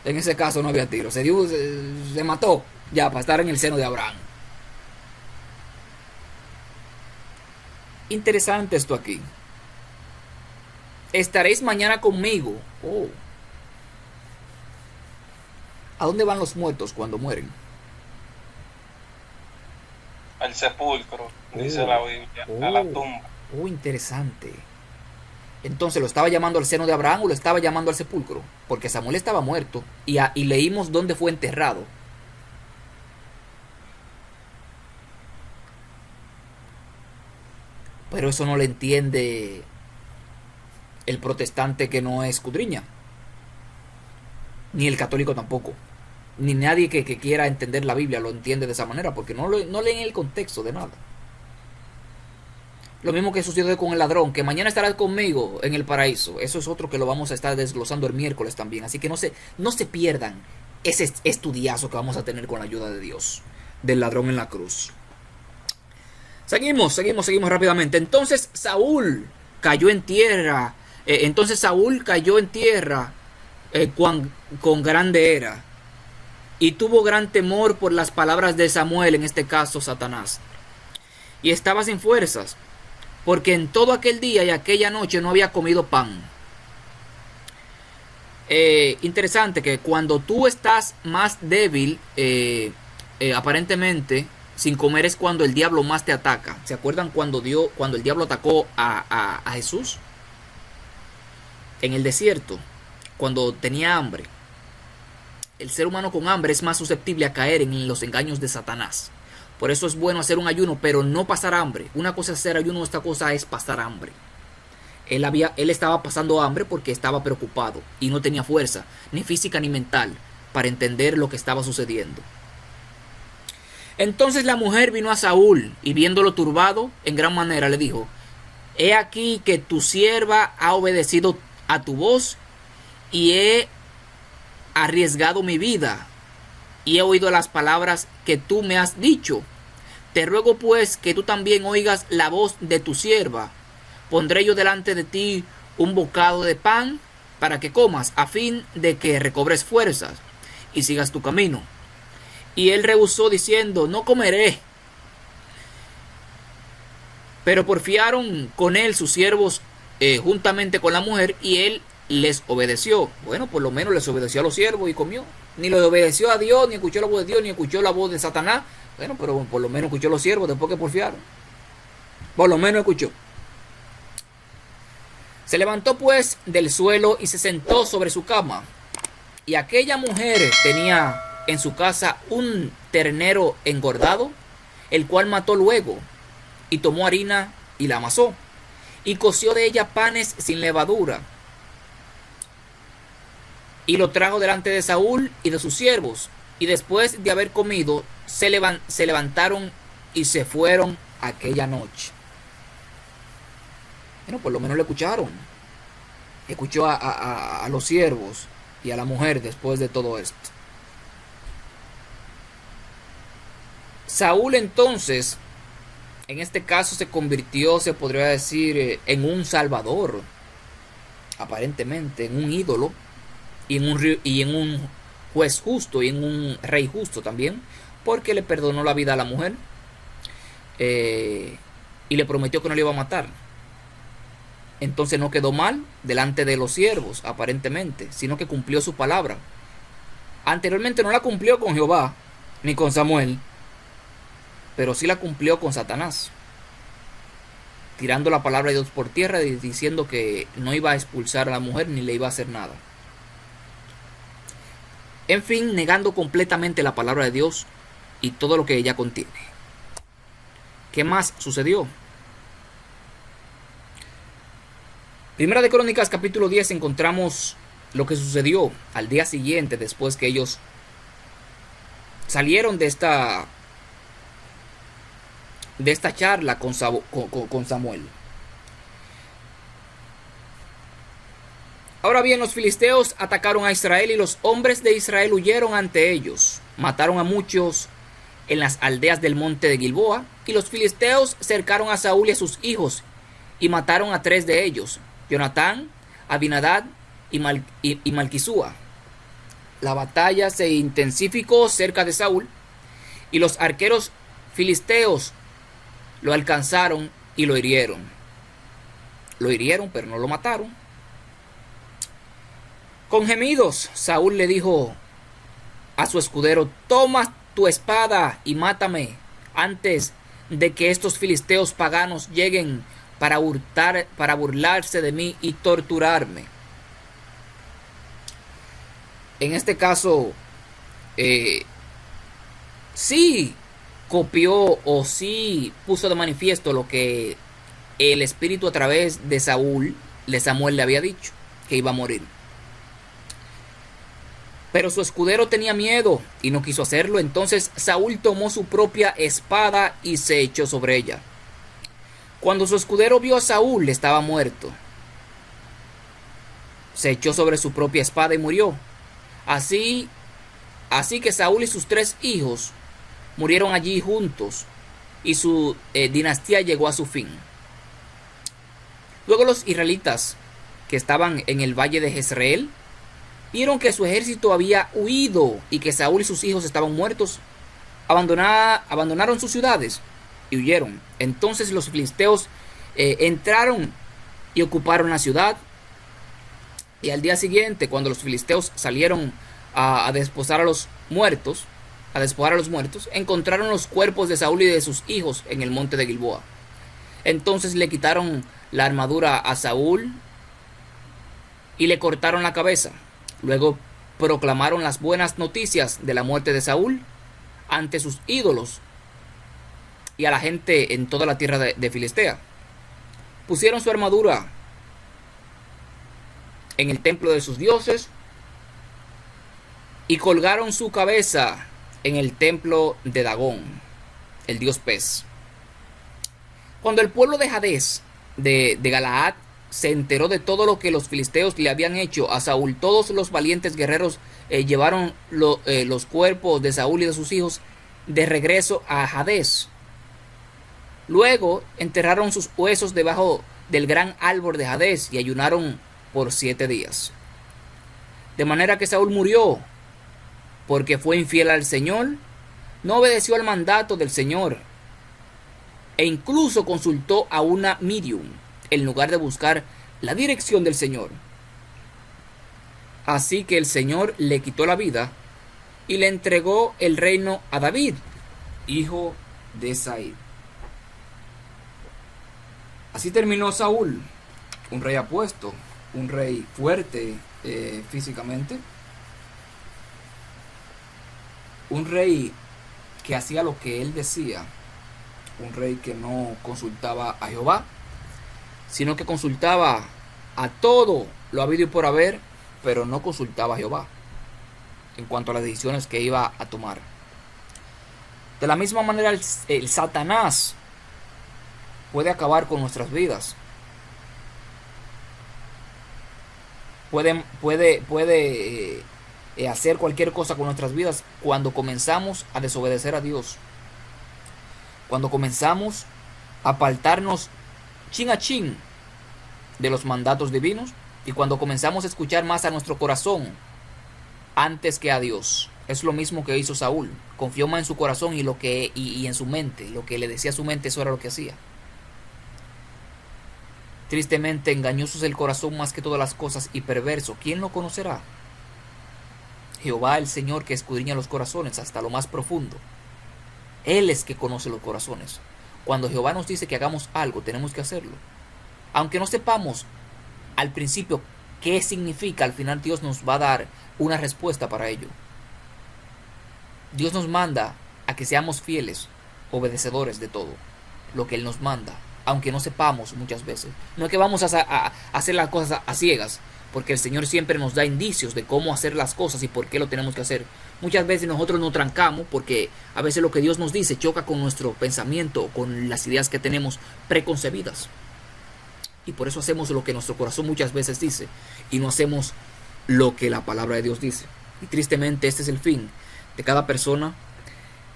En ese caso no había tiro, se mató ya para estar en el seno de Abraham. Interesante esto aquí. Estaréis mañana conmigo. Oh. ¿A dónde van los muertos cuando mueren? Al sepulcro, dice la Biblia, a la tumba. Oh, interesante. Entonces, ¿lo estaba llamando al seno de Abraham o lo estaba llamando al sepulcro? Porque Samuel estaba muerto y leímos dónde fue enterrado. Pero eso no le entiende el protestante que no escudriña. Ni el católico tampoco. Ni nadie que quiera entender la Biblia lo entiende de esa manera, porque no leen el contexto de nada. Lo mismo que sucede con el ladrón, que mañana estará conmigo en el paraíso. Eso es otro que lo vamos a estar desglosando el miércoles también. Así que no se pierdan ese estudiazo que vamos a tener con la ayuda de Dios, del ladrón en la cruz. Seguimos rápidamente. Entonces Saúl cayó en tierra. Con grande era. Y tuvo gran temor por las palabras de Samuel, en este caso Satanás. Y estaba sin fuerzas, porque en todo aquel día y aquella noche no había comido pan. Interesante que cuando tú estás más débil, aparentemente, sin comer es cuando el diablo más te ataca. ¿Se acuerdan cuando el diablo atacó a Jesús? En el desierto, cuando tenía hambre. El ser humano con hambre es más susceptible a caer en los engaños de Satanás. Por eso es bueno hacer un ayuno, pero no pasar hambre. Una cosa es hacer ayuno, otra cosa es pasar hambre. Él estaba pasando hambre porque estaba preocupado y no tenía fuerza, ni física ni mental, para entender lo que estaba sucediendo. Entonces la mujer vino a Saúl y, viéndolo turbado en gran manera, le dijo: he aquí que tu sierva ha obedecido a tu voz, y he arriesgado mi vida, y he oído las palabras que tú me has dicho. Te ruego pues que tú también oigas la voz de tu sierva. Pondré yo delante de ti un bocado de pan para que comas, a fin de que recobres fuerzas y sigas tu camino. Y él rehusó, diciendo: no comeré. Pero porfiaron con él sus siervos juntamente con la mujer, y él les obedeció. Bueno, por lo menos les obedeció a los siervos y comió. Ni le obedeció a Dios, ni escuchó la voz de Dios, ni escuchó la voz de Satanás. Bueno, pero por lo menos escuchó a los siervos después que porfiaron. Por lo menos escuchó. Se levantó pues del suelo y se sentó sobre su cama. Y aquella mujer tenía en su casa un ternero engordado, el cual mató luego, y tomó harina y la amasó, y coció de ella panes sin levadura, y lo trajo delante de Saúl y de sus siervos. Y después de haber comido, se levantaron y se fueron aquella noche. Bueno, por lo menos le escucharon. Escuchó a los siervos y a la mujer después de todo esto. Saúl entonces, en este caso, se convirtió, se podría decir, en un salvador. Aparentemente, en un ídolo. Y en un juez justo, y en un rey justo también, porque le perdonó la vida a la mujer, y le prometió que no le iba a matar. Entonces no quedó mal delante de los siervos, aparentemente, sino que cumplió su palabra. Anteriormente no la cumplió con Jehová ni con Samuel, pero sí la cumplió con Satanás, tirando la palabra de Dios por tierra y diciendo que no iba a expulsar a la mujer ni le iba a hacer nada. En fin, negando completamente la palabra de Dios y todo lo que ella contiene. ¿Qué más sucedió? Primera de Crónicas capítulo 10 encontramos lo que sucedió al día siguiente después que ellos salieron de esta charla con Samuel. Ahora bien, los filisteos atacaron a Israel y los hombres de Israel huyeron ante ellos. Mataron a muchos en las aldeas del monte de Gilboa, y los filisteos cercaron a Saúl y a sus hijos y mataron a 3 de ellos, Jonatán, Abinadab y Malquisúa. La batalla se intensificó cerca de Saúl y los arqueros filisteos lo alcanzaron y lo hirieron. Lo hirieron, pero no lo mataron. Con gemidos, Saúl le dijo a su escudero: toma tu espada y mátame antes de que estos filisteos paganos lleguen para burlarse de mí y torturarme. En este caso, sí copió o sí puso de manifiesto lo que el Espíritu a través de Samuel le había dicho, que iba a morir. Pero su escudero tenía miedo y no quiso hacerlo. Entonces Saúl tomó su propia espada y se echó sobre ella. Cuando su escudero vio a Saúl, estaba muerto. Se echó sobre su propia espada y murió. Así que Saúl y sus 3 hijos murieron allí juntos, y su dinastía llegó a su fin. Luego los israelitas que estaban en el valle de Jezreel vieron que su ejército había huido y que Saúl y sus hijos estaban muertos. Abandonaron sus ciudades y huyeron. Entonces los filisteos entraron y ocuparon la ciudad. Y al día siguiente, cuando los filisteos salieron a despojar a los muertos, encontraron los cuerpos de Saúl y de sus hijos en el monte de Gilboa. Entonces le quitaron la armadura a Saúl y le cortaron la cabeza. Luego proclamaron las buenas noticias de la muerte de Saúl ante sus ídolos y a la gente en toda la tierra de Filistea. Pusieron su armadura en el templo de sus dioses y colgaron su cabeza en el templo de Dagón, el dios pez. Cuando el pueblo de Hadés de Galaad se enteró de todo lo que los filisteos le habían hecho a Saúl, todos los valientes guerreros llevaron los cuerpos de Saúl y de sus hijos de regreso a Hadés. Luego enterraron sus huesos debajo del gran árbol de Hadés y ayunaron por 7 días. De manera que Saúl murió porque fue infiel al Señor, no obedeció al mandato del Señor e incluso consultó a una medium en lugar de buscar la dirección del Señor. Así que el Señor le quitó la vida y le entregó el reino a David, hijo de Isaí. Así terminó Saúl, un rey apuesto, un rey fuerte físicamente, un rey que hacía lo que él decía, un rey que no consultaba a Jehová, sino que consultaba a todo lo habido y por haber, pero no consultaba a Jehová en cuanto a las decisiones que iba a tomar. De la misma manera, el Satanás puede acabar con nuestras vidas. Puede hacer cualquier cosa con nuestras vidas cuando comenzamos a desobedecer a Dios. Cuando comenzamos a apartarnos chin a chin de los mandatos divinos y cuando comenzamos a escuchar más a nuestro corazón antes que a Dios. Es lo mismo que hizo Saúl. Confió más en su corazón y en su mente. Lo que le decía a su mente, eso era lo que hacía. Tristemente, engañoso es el corazón más que todas las cosas y perverso. ¿Quién lo conocerá? Jehová, el Señor, que escudriña los corazones hasta lo más profundo. Él es que conoce los corazones. Cuando Jehová nos dice que hagamos algo, tenemos que hacerlo. Aunque no sepamos al principio qué significa, al final Dios nos va a dar una respuesta para ello. Dios nos manda a que seamos fieles, obedecedores de todo lo que Él nos manda, aunque no sepamos muchas veces. No es que vamos a hacer las cosas a ciegas, porque el Señor siempre nos da indicios de cómo hacer las cosas y por qué lo tenemos que hacer. Muchas veces nosotros nos trancamos porque a veces lo que Dios nos dice choca con nuestro pensamiento, con las ideas que tenemos preconcebidas. Y por eso hacemos lo que nuestro corazón muchas veces dice y no hacemos lo que la palabra de Dios dice. Y tristemente este es el fin de cada persona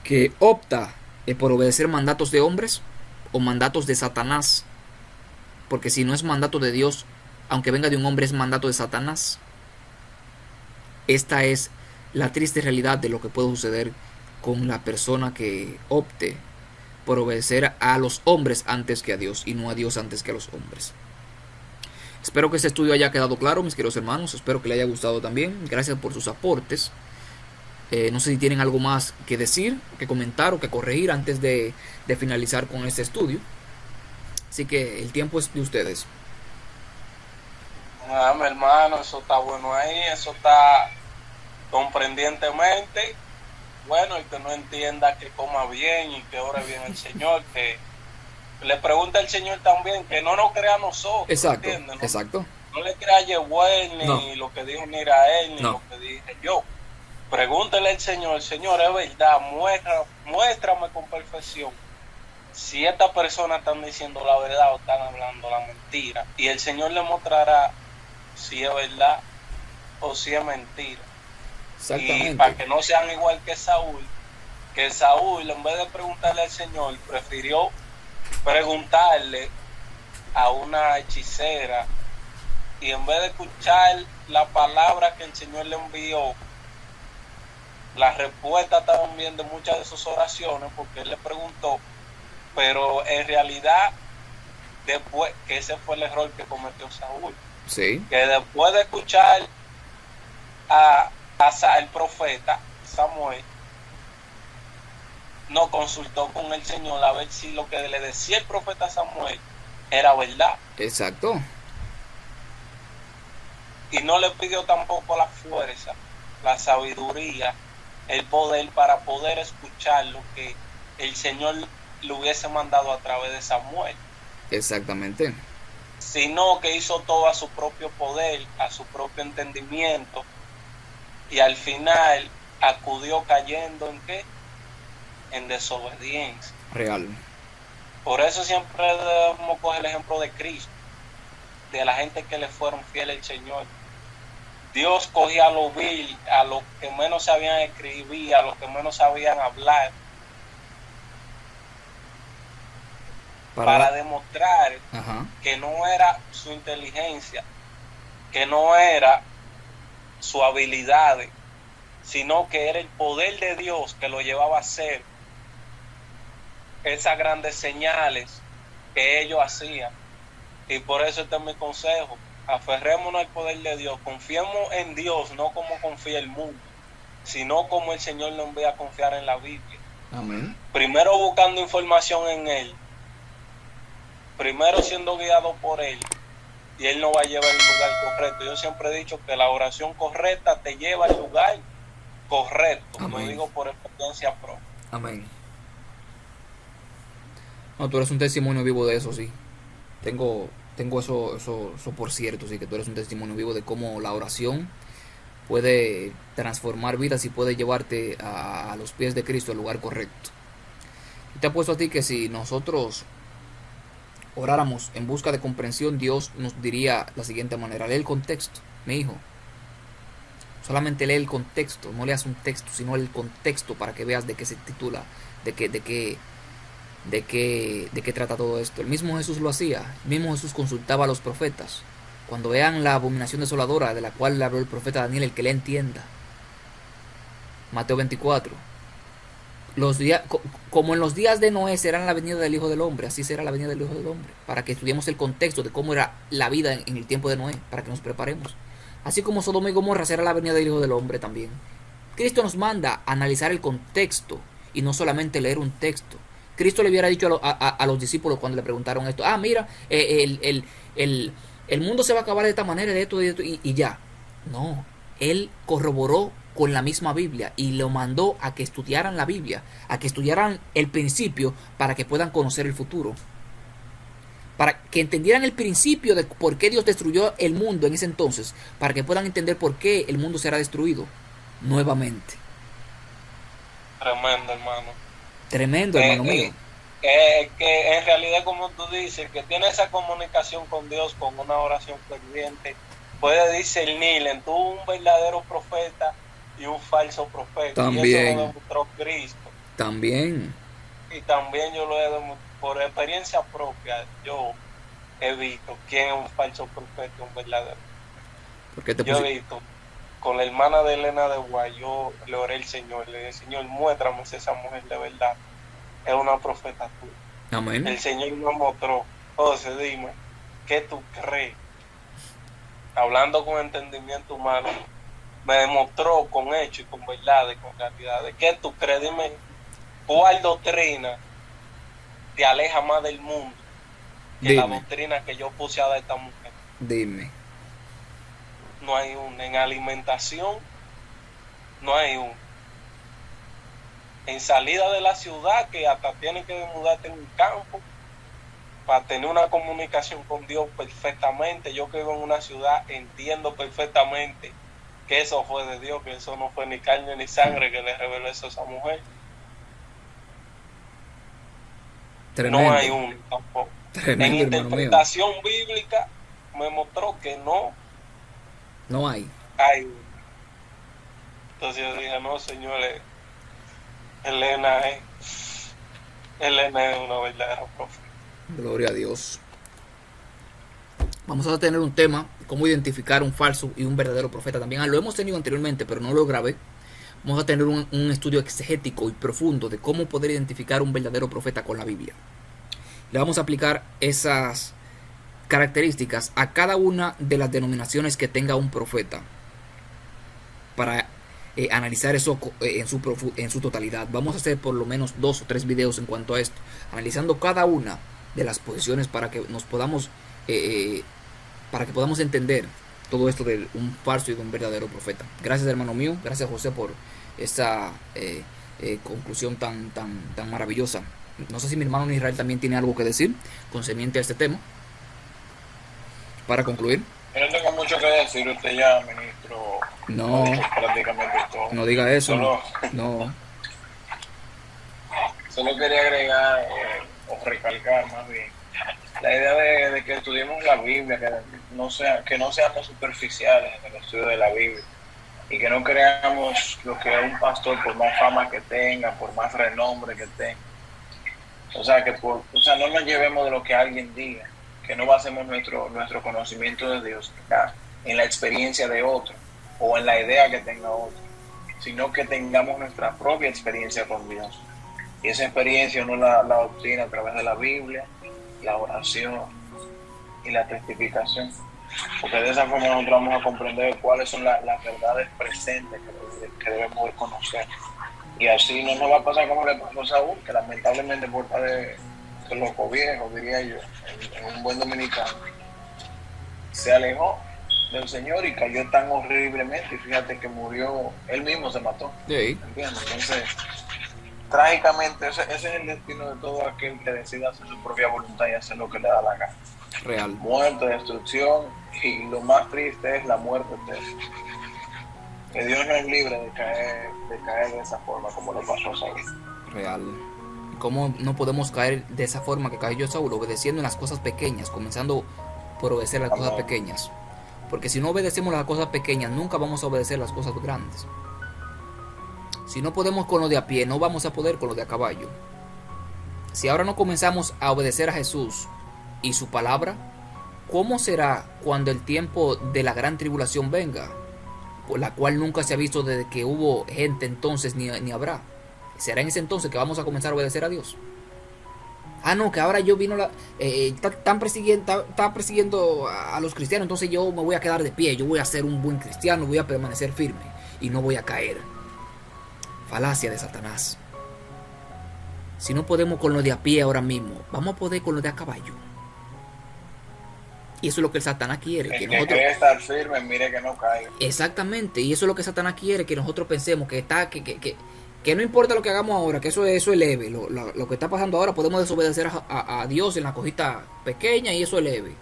que opta por obedecer mandatos de hombres o mandatos de Satanás. Porque si no es mandato de Dios, aunque venga de un hombre, es mandato de Satanás. Esta es la triste realidad de lo que puede suceder con la persona que opte por obedecer a los hombres antes que a Dios y no a Dios antes que a los hombres. Espero que este estudio haya quedado claro, mis queridos hermanos. Espero que les haya gustado también. Gracias por sus aportes. No sé si tienen algo más que decir, que comentar o que corregir antes de finalizar con este estudio. Así que el tiempo es de ustedes. Mi hermano, eso está bueno ahí, eso está comprendientemente. Bueno, el que no entienda que coma bien y que ore bien al Señor, que le pregunte al Señor también, que no nos crea a nosotros. Exacto, ¿entiendes? exacto. No le crea a Yehuel, ni lo que dijo Mirael, ni No. lo que dije yo. Pregúntele al Señor, Señor, es verdad, muéstrame con perfección si estas personas están diciendo la verdad o están hablando la mentira. Y el Señor le mostrará si es verdad o si es mentira. Exactamente. Y para que no sean igual que Saúl en vez de preguntarle al Señor, prefirió preguntarle a una hechicera, y en vez de escuchar la palabra que el Señor le envió, la respuesta estaban viendo muchas de sus oraciones, porque él le preguntó, pero en realidad después, que ese fue el error que cometió Saúl, Sí. que después de escuchar a el profeta Samuel, no consultó con el Señor a ver si lo que le decía el profeta Samuel era verdad, Exacto. y no le pidió tampoco la fuerza, la sabiduría, el poder para poder escuchar lo que el Señor le hubiese mandado a través de Samuel, Exactamente. sino que hizo todo a su propio poder, a su propio entendimiento, y al final acudió cayendo ¿en qué? En desobediencia. Real. Por eso siempre debemos coger el ejemplo de Cristo, de la gente que le fueron fieles al Señor. Dios cogía a los vil, a los que menos sabían escribir, a los que menos sabían hablar, para demostrar Ajá. que no era su inteligencia, que no era su habilidad, sino que era el poder de Dios que lo llevaba a hacer esas grandes señales que ellos hacían. Y por eso este es mi consejo: aferrémonos al poder de Dios, confiemos en Dios, no como confía el mundo, sino como el Señor nos envía a confiar en la Biblia. Amén. Primero buscando información en Él, primero siendo guiado por Él, y Él nos va a llevar al lugar correcto. Yo siempre he dicho que la oración correcta te lleva al lugar correcto. Amén. Lo digo por experiencia propia. Amén. No, tú eres un testimonio vivo de eso, sí. Tengo eso por cierto, sí, que tú eres un testimonio vivo de cómo la oración puede transformar vidas y puede llevarte a los pies de Cristo, al lugar correcto. Y te apuesto a ti que si nosotros oráramos en busca de comprensión, Dios nos diría la siguiente manera: lee el contexto, mi hijo. Solamente lee el contexto, no leas un texto, sino el contexto, para que veas de qué se titula, de qué trata todo esto. El mismo Jesús lo hacía. El mismo Jesús consultaba a los profetas. Cuando vean la abominación desoladora de la cual habló el profeta Daniel, el que le entienda. Mateo 24. Como en los días de Noé serán la venida del Hijo del Hombre, así será la venida del Hijo del Hombre. Para que estudiemos el contexto de cómo era la vida en el tiempo de Noé, para que nos preparemos. Así como Sodoma y Gomorra será la venida del Hijo del Hombre también. Cristo nos manda a analizar el contexto y no solamente leer un texto. Cristo le hubiera dicho a los discípulos cuando le preguntaron esto, mira, el mundo se va a acabar de esta manera, de esto, y ya. No, él corroboró con la misma Biblia y lo mandó a que estudiaran la Biblia, a que estudiaran el principio para que puedan conocer el futuro. Para que entendieran el principio de por qué Dios destruyó el mundo en ese entonces, para que puedan entender por qué el mundo será destruido nuevamente. Tremendo, hermano. Tremendo, hermano mío. Que en realidad, como tú dices, que tiene esa comunicación con Dios con una oración ferviente, puede discernir entre un verdadero profeta y un falso profeta. También. Y eso lo demostró Cristo. También. Y también yo lo he demostrado por experiencia propia. Yo he visto quién es un falso profeta y un verdadero. Yo he visto con la hermana de Elena de Guay, yo le oré al Señor, le dije, Señor, muéstrame si esa mujer de verdad es una profeta tuya. Amén. El Señor me mostró. Entonces dime, ¿qué tú crees? Hablando con entendimiento humano, me demostró con hechos y con verdades, con realidades. ¿Qué tú crees? Dime, ¿cuál doctrina te aleja más del mundo que la doctrina que yo puse a dar a esta mujer? Dime. No hay una. En alimentación, no hay una. En salida de la ciudad, que hasta tienes que mudarte en un campo para tener una comunicación con Dios perfectamente. Yo que vivo en una ciudad entiendo perfectamente que eso fue de Dios, que eso no fue ni carne ni sangre que le reveló eso a esa mujer. Tremendo. No hay uno tampoco. Tremendo, en interpretación bíblica me mostró que no hay uno. Entonces yo dije, no, señores, Elena es una verdadera profeta. Gloria a Dios. Vamos a tener un tema, cómo identificar un falso y un verdadero profeta. También lo hemos tenido anteriormente, pero no lo grabé. Vamos a tener un estudio exegético y profundo de cómo poder identificar un verdadero profeta con la Biblia. Le vamos a aplicar esas características a cada una de las denominaciones que tenga un profeta para analizar eso en su totalidad. Vamos a hacer por lo menos 2 o 3 videos en cuanto a esto, analizando cada una de las posiciones para que nos podamos entender todo esto de un falso y de un verdadero profeta. Gracias, hermano mío, gracias, José, por esta conclusión tan maravillosa. No sé si mi hermano Israel también tiene algo que decir concerniente a este tema para concluir. Yo no tengo mucho que decir, usted ya, ministro. No, prácticamente todo. No diga eso. Solo quería agregar o recalcar más bien la idea de que estudiemos la Biblia, que no seamos superficiales en el estudio de la Biblia y que no creamos lo que un pastor, por más fama que tenga, por más renombre que tenga, no nos llevemos de lo que alguien diga, que no basemos nuestro conocimiento de Dios en la experiencia de otro o en la idea que tenga otro, sino que tengamos nuestra propia experiencia con Dios. Y esa experiencia uno la obtiene a través de la Biblia, la oración y la testificación. Porque de esa forma nosotros vamos a comprender cuáles son las verdades presentes que debemos de conocer. Y así no nos va a pasar como le pasó a Saúl, que lamentablemente por estar de loco viejo, diría yo, en un buen dominicano, se alejó del Señor y cayó tan horriblemente, y fíjate que murió, él mismo se mató. Sí. ¿Entiendes? Entonces, trágicamente, ese es el destino de todo aquel que decida hacer su propia voluntad y hacer lo que le da la gana. Real. Muerte, destrucción, y lo más triste es la muerte eterna. Que Dios nos libre de caer de esa forma como le pasó a Saúl. Real. ¿Cómo no podemos caer de esa forma que cayó Saúl? Obedeciendo en las cosas pequeñas, comenzando por obedecer las cosas pequeñas. Porque si no obedecemos las cosas pequeñas, nunca vamos a obedecer las cosas grandes. Si no podemos con lo de a pie, no vamos a poder con lo de a caballo. Si ahora no comenzamos a obedecer a Jesús y su palabra, ¿cómo será cuando el tiempo de la gran tribulación venga? Por la cual nunca se ha visto desde que hubo gente entonces ni habrá. ¿Será en ese entonces que vamos a comenzar a obedecer a Dios? No, que ahora yo vino están persiguiendo a los cristianos, entonces yo me voy a quedar de pie, yo voy a ser un buen cristiano, voy a permanecer firme y no voy a caer. Falacia de Satanás. Si no podemos con lo de a pie ahora mismo, vamos a poder con lo de a caballo. Y eso es lo que el Satanás quiere. El Que que nosotros... quiere estar firme, mire que no caiga. Exactamente, y eso es lo que Satanás quiere, que nosotros pensemos que no importa lo que hagamos ahora, que eso es leve. Lo que está pasando ahora, podemos desobedecer a Dios en la cosita pequeña y eso es leve.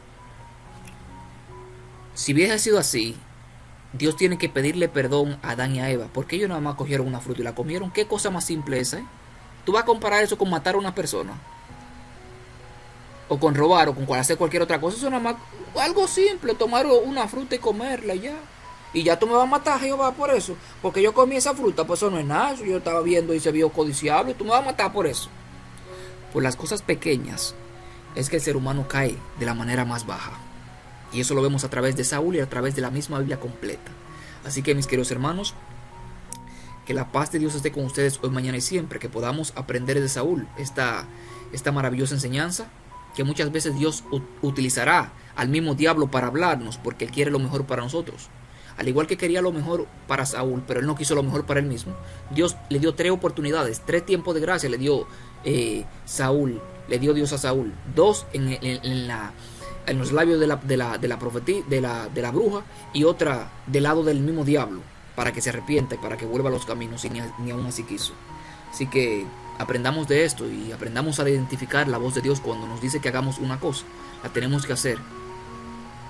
Si hubiese sido así, Dios tiene que pedirle perdón a Adán y a Eva, porque ellos nada más cogieron una fruta y la comieron. ¿Qué cosa más simple esa? ¿Tú vas a comparar eso con matar a una persona? O con robar, o con hacer cualquier otra cosa. Eso es nada más algo simple, tomar una fruta y comerla y ya. Y ya tú me vas a matar, Jehová, por eso. Porque yo comí esa fruta, pues eso no es nada. Eso yo estaba viendo y se vio codiciable y tú me vas a matar por eso. Por las cosas pequeñas es que el ser humano cae de la manera más baja. Y eso lo vemos a través de Saúl y a través de la misma Biblia completa. Así que, mis queridos hermanos, que la paz de Dios esté con ustedes hoy, mañana y siempre. Que podamos aprender de Saúl esta maravillosa enseñanza, que muchas veces Dios utilizará al mismo diablo para hablarnos, porque Él quiere lo mejor para nosotros. Al igual que quería lo mejor para Saúl, pero Él no quiso lo mejor para Él mismo. Dios le dio 3 oportunidades, 3 tiempos de gracia le dio Saúl, le dio Dios a Saúl. 2 en los labios de la profetía, de la bruja, y otra del lado del mismo diablo, para que se arrepienta y para que vuelva a los caminos, y ni aún así quiso. Así que aprendamos de esto y aprendamos a identificar la voz de Dios cuando nos dice que hagamos una cosa. La tenemos que hacer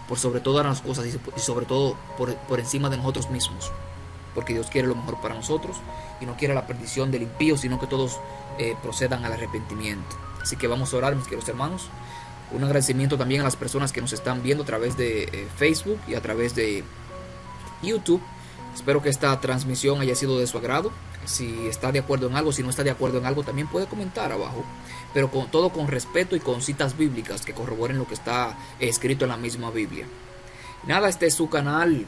por sobre todas las cosas y sobre todo por encima de nosotros mismos, porque Dios quiere lo mejor para nosotros y no quiere la perdición del impío, sino que todos procedan al arrepentimiento. Así que vamos a orar, mis queridos hermanos. Un agradecimiento también a las personas que nos están viendo a través de Facebook y a través de YouTube. Espero que esta transmisión haya sido de su agrado. Si está de acuerdo en algo, si no está de acuerdo en algo, también puede comentar abajo, pero todo con respeto y con citas bíblicas que corroboren lo que está escrito en la misma Biblia. Nada, este es su canal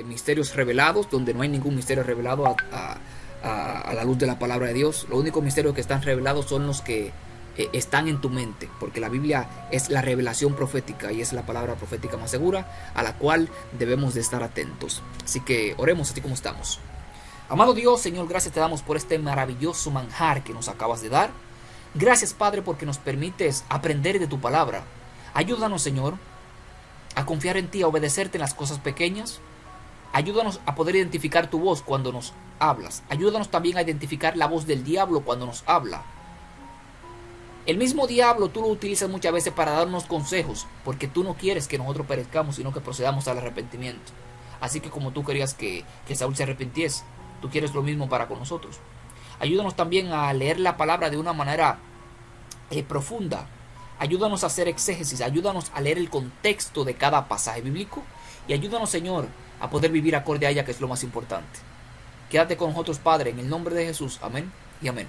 Misterios Revelados, donde no hay ningún misterio revelado a la luz de la palabra de Dios. Los únicos misterios que están revelados son los que están en tu mente, porque la Biblia es la revelación profética y es la palabra profética más segura, a la cual debemos de estar atentos. Así que oremos así como estamos. Amado Dios, Señor, gracias te damos por este maravilloso manjar que nos acabas de dar. Gracias, Padre, porque nos permites aprender de tu palabra. Ayúdanos, Señor, a confiar en ti, a obedecerte en las cosas pequeñas. Ayúdanos a poder identificar tu voz cuando nos hablas. Ayúdanos también a identificar la voz del diablo cuando nos habla. El mismo diablo tú lo utilizas muchas veces para darnos consejos, porque tú no quieres que nosotros perezcamos, sino que procedamos al arrepentimiento. Así que como tú querías que Saúl se arrepintiese, tú quieres lo mismo para con nosotros. Ayúdanos también a leer la palabra de una manera profunda. Ayúdanos a hacer exégesis, ayúdanos a leer el contexto de cada pasaje bíblico y ayúdanos, Señor, a poder vivir acorde a ella, que es lo más importante. Quédate con nosotros, Padre, en el nombre de Jesús. Amén y amén.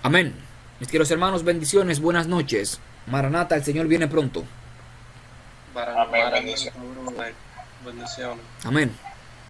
Amén. Mis queridos hermanos, bendiciones, buenas noches. Maranata, el Señor viene pronto. Amén, bendiciones. Bendiciones. Amén.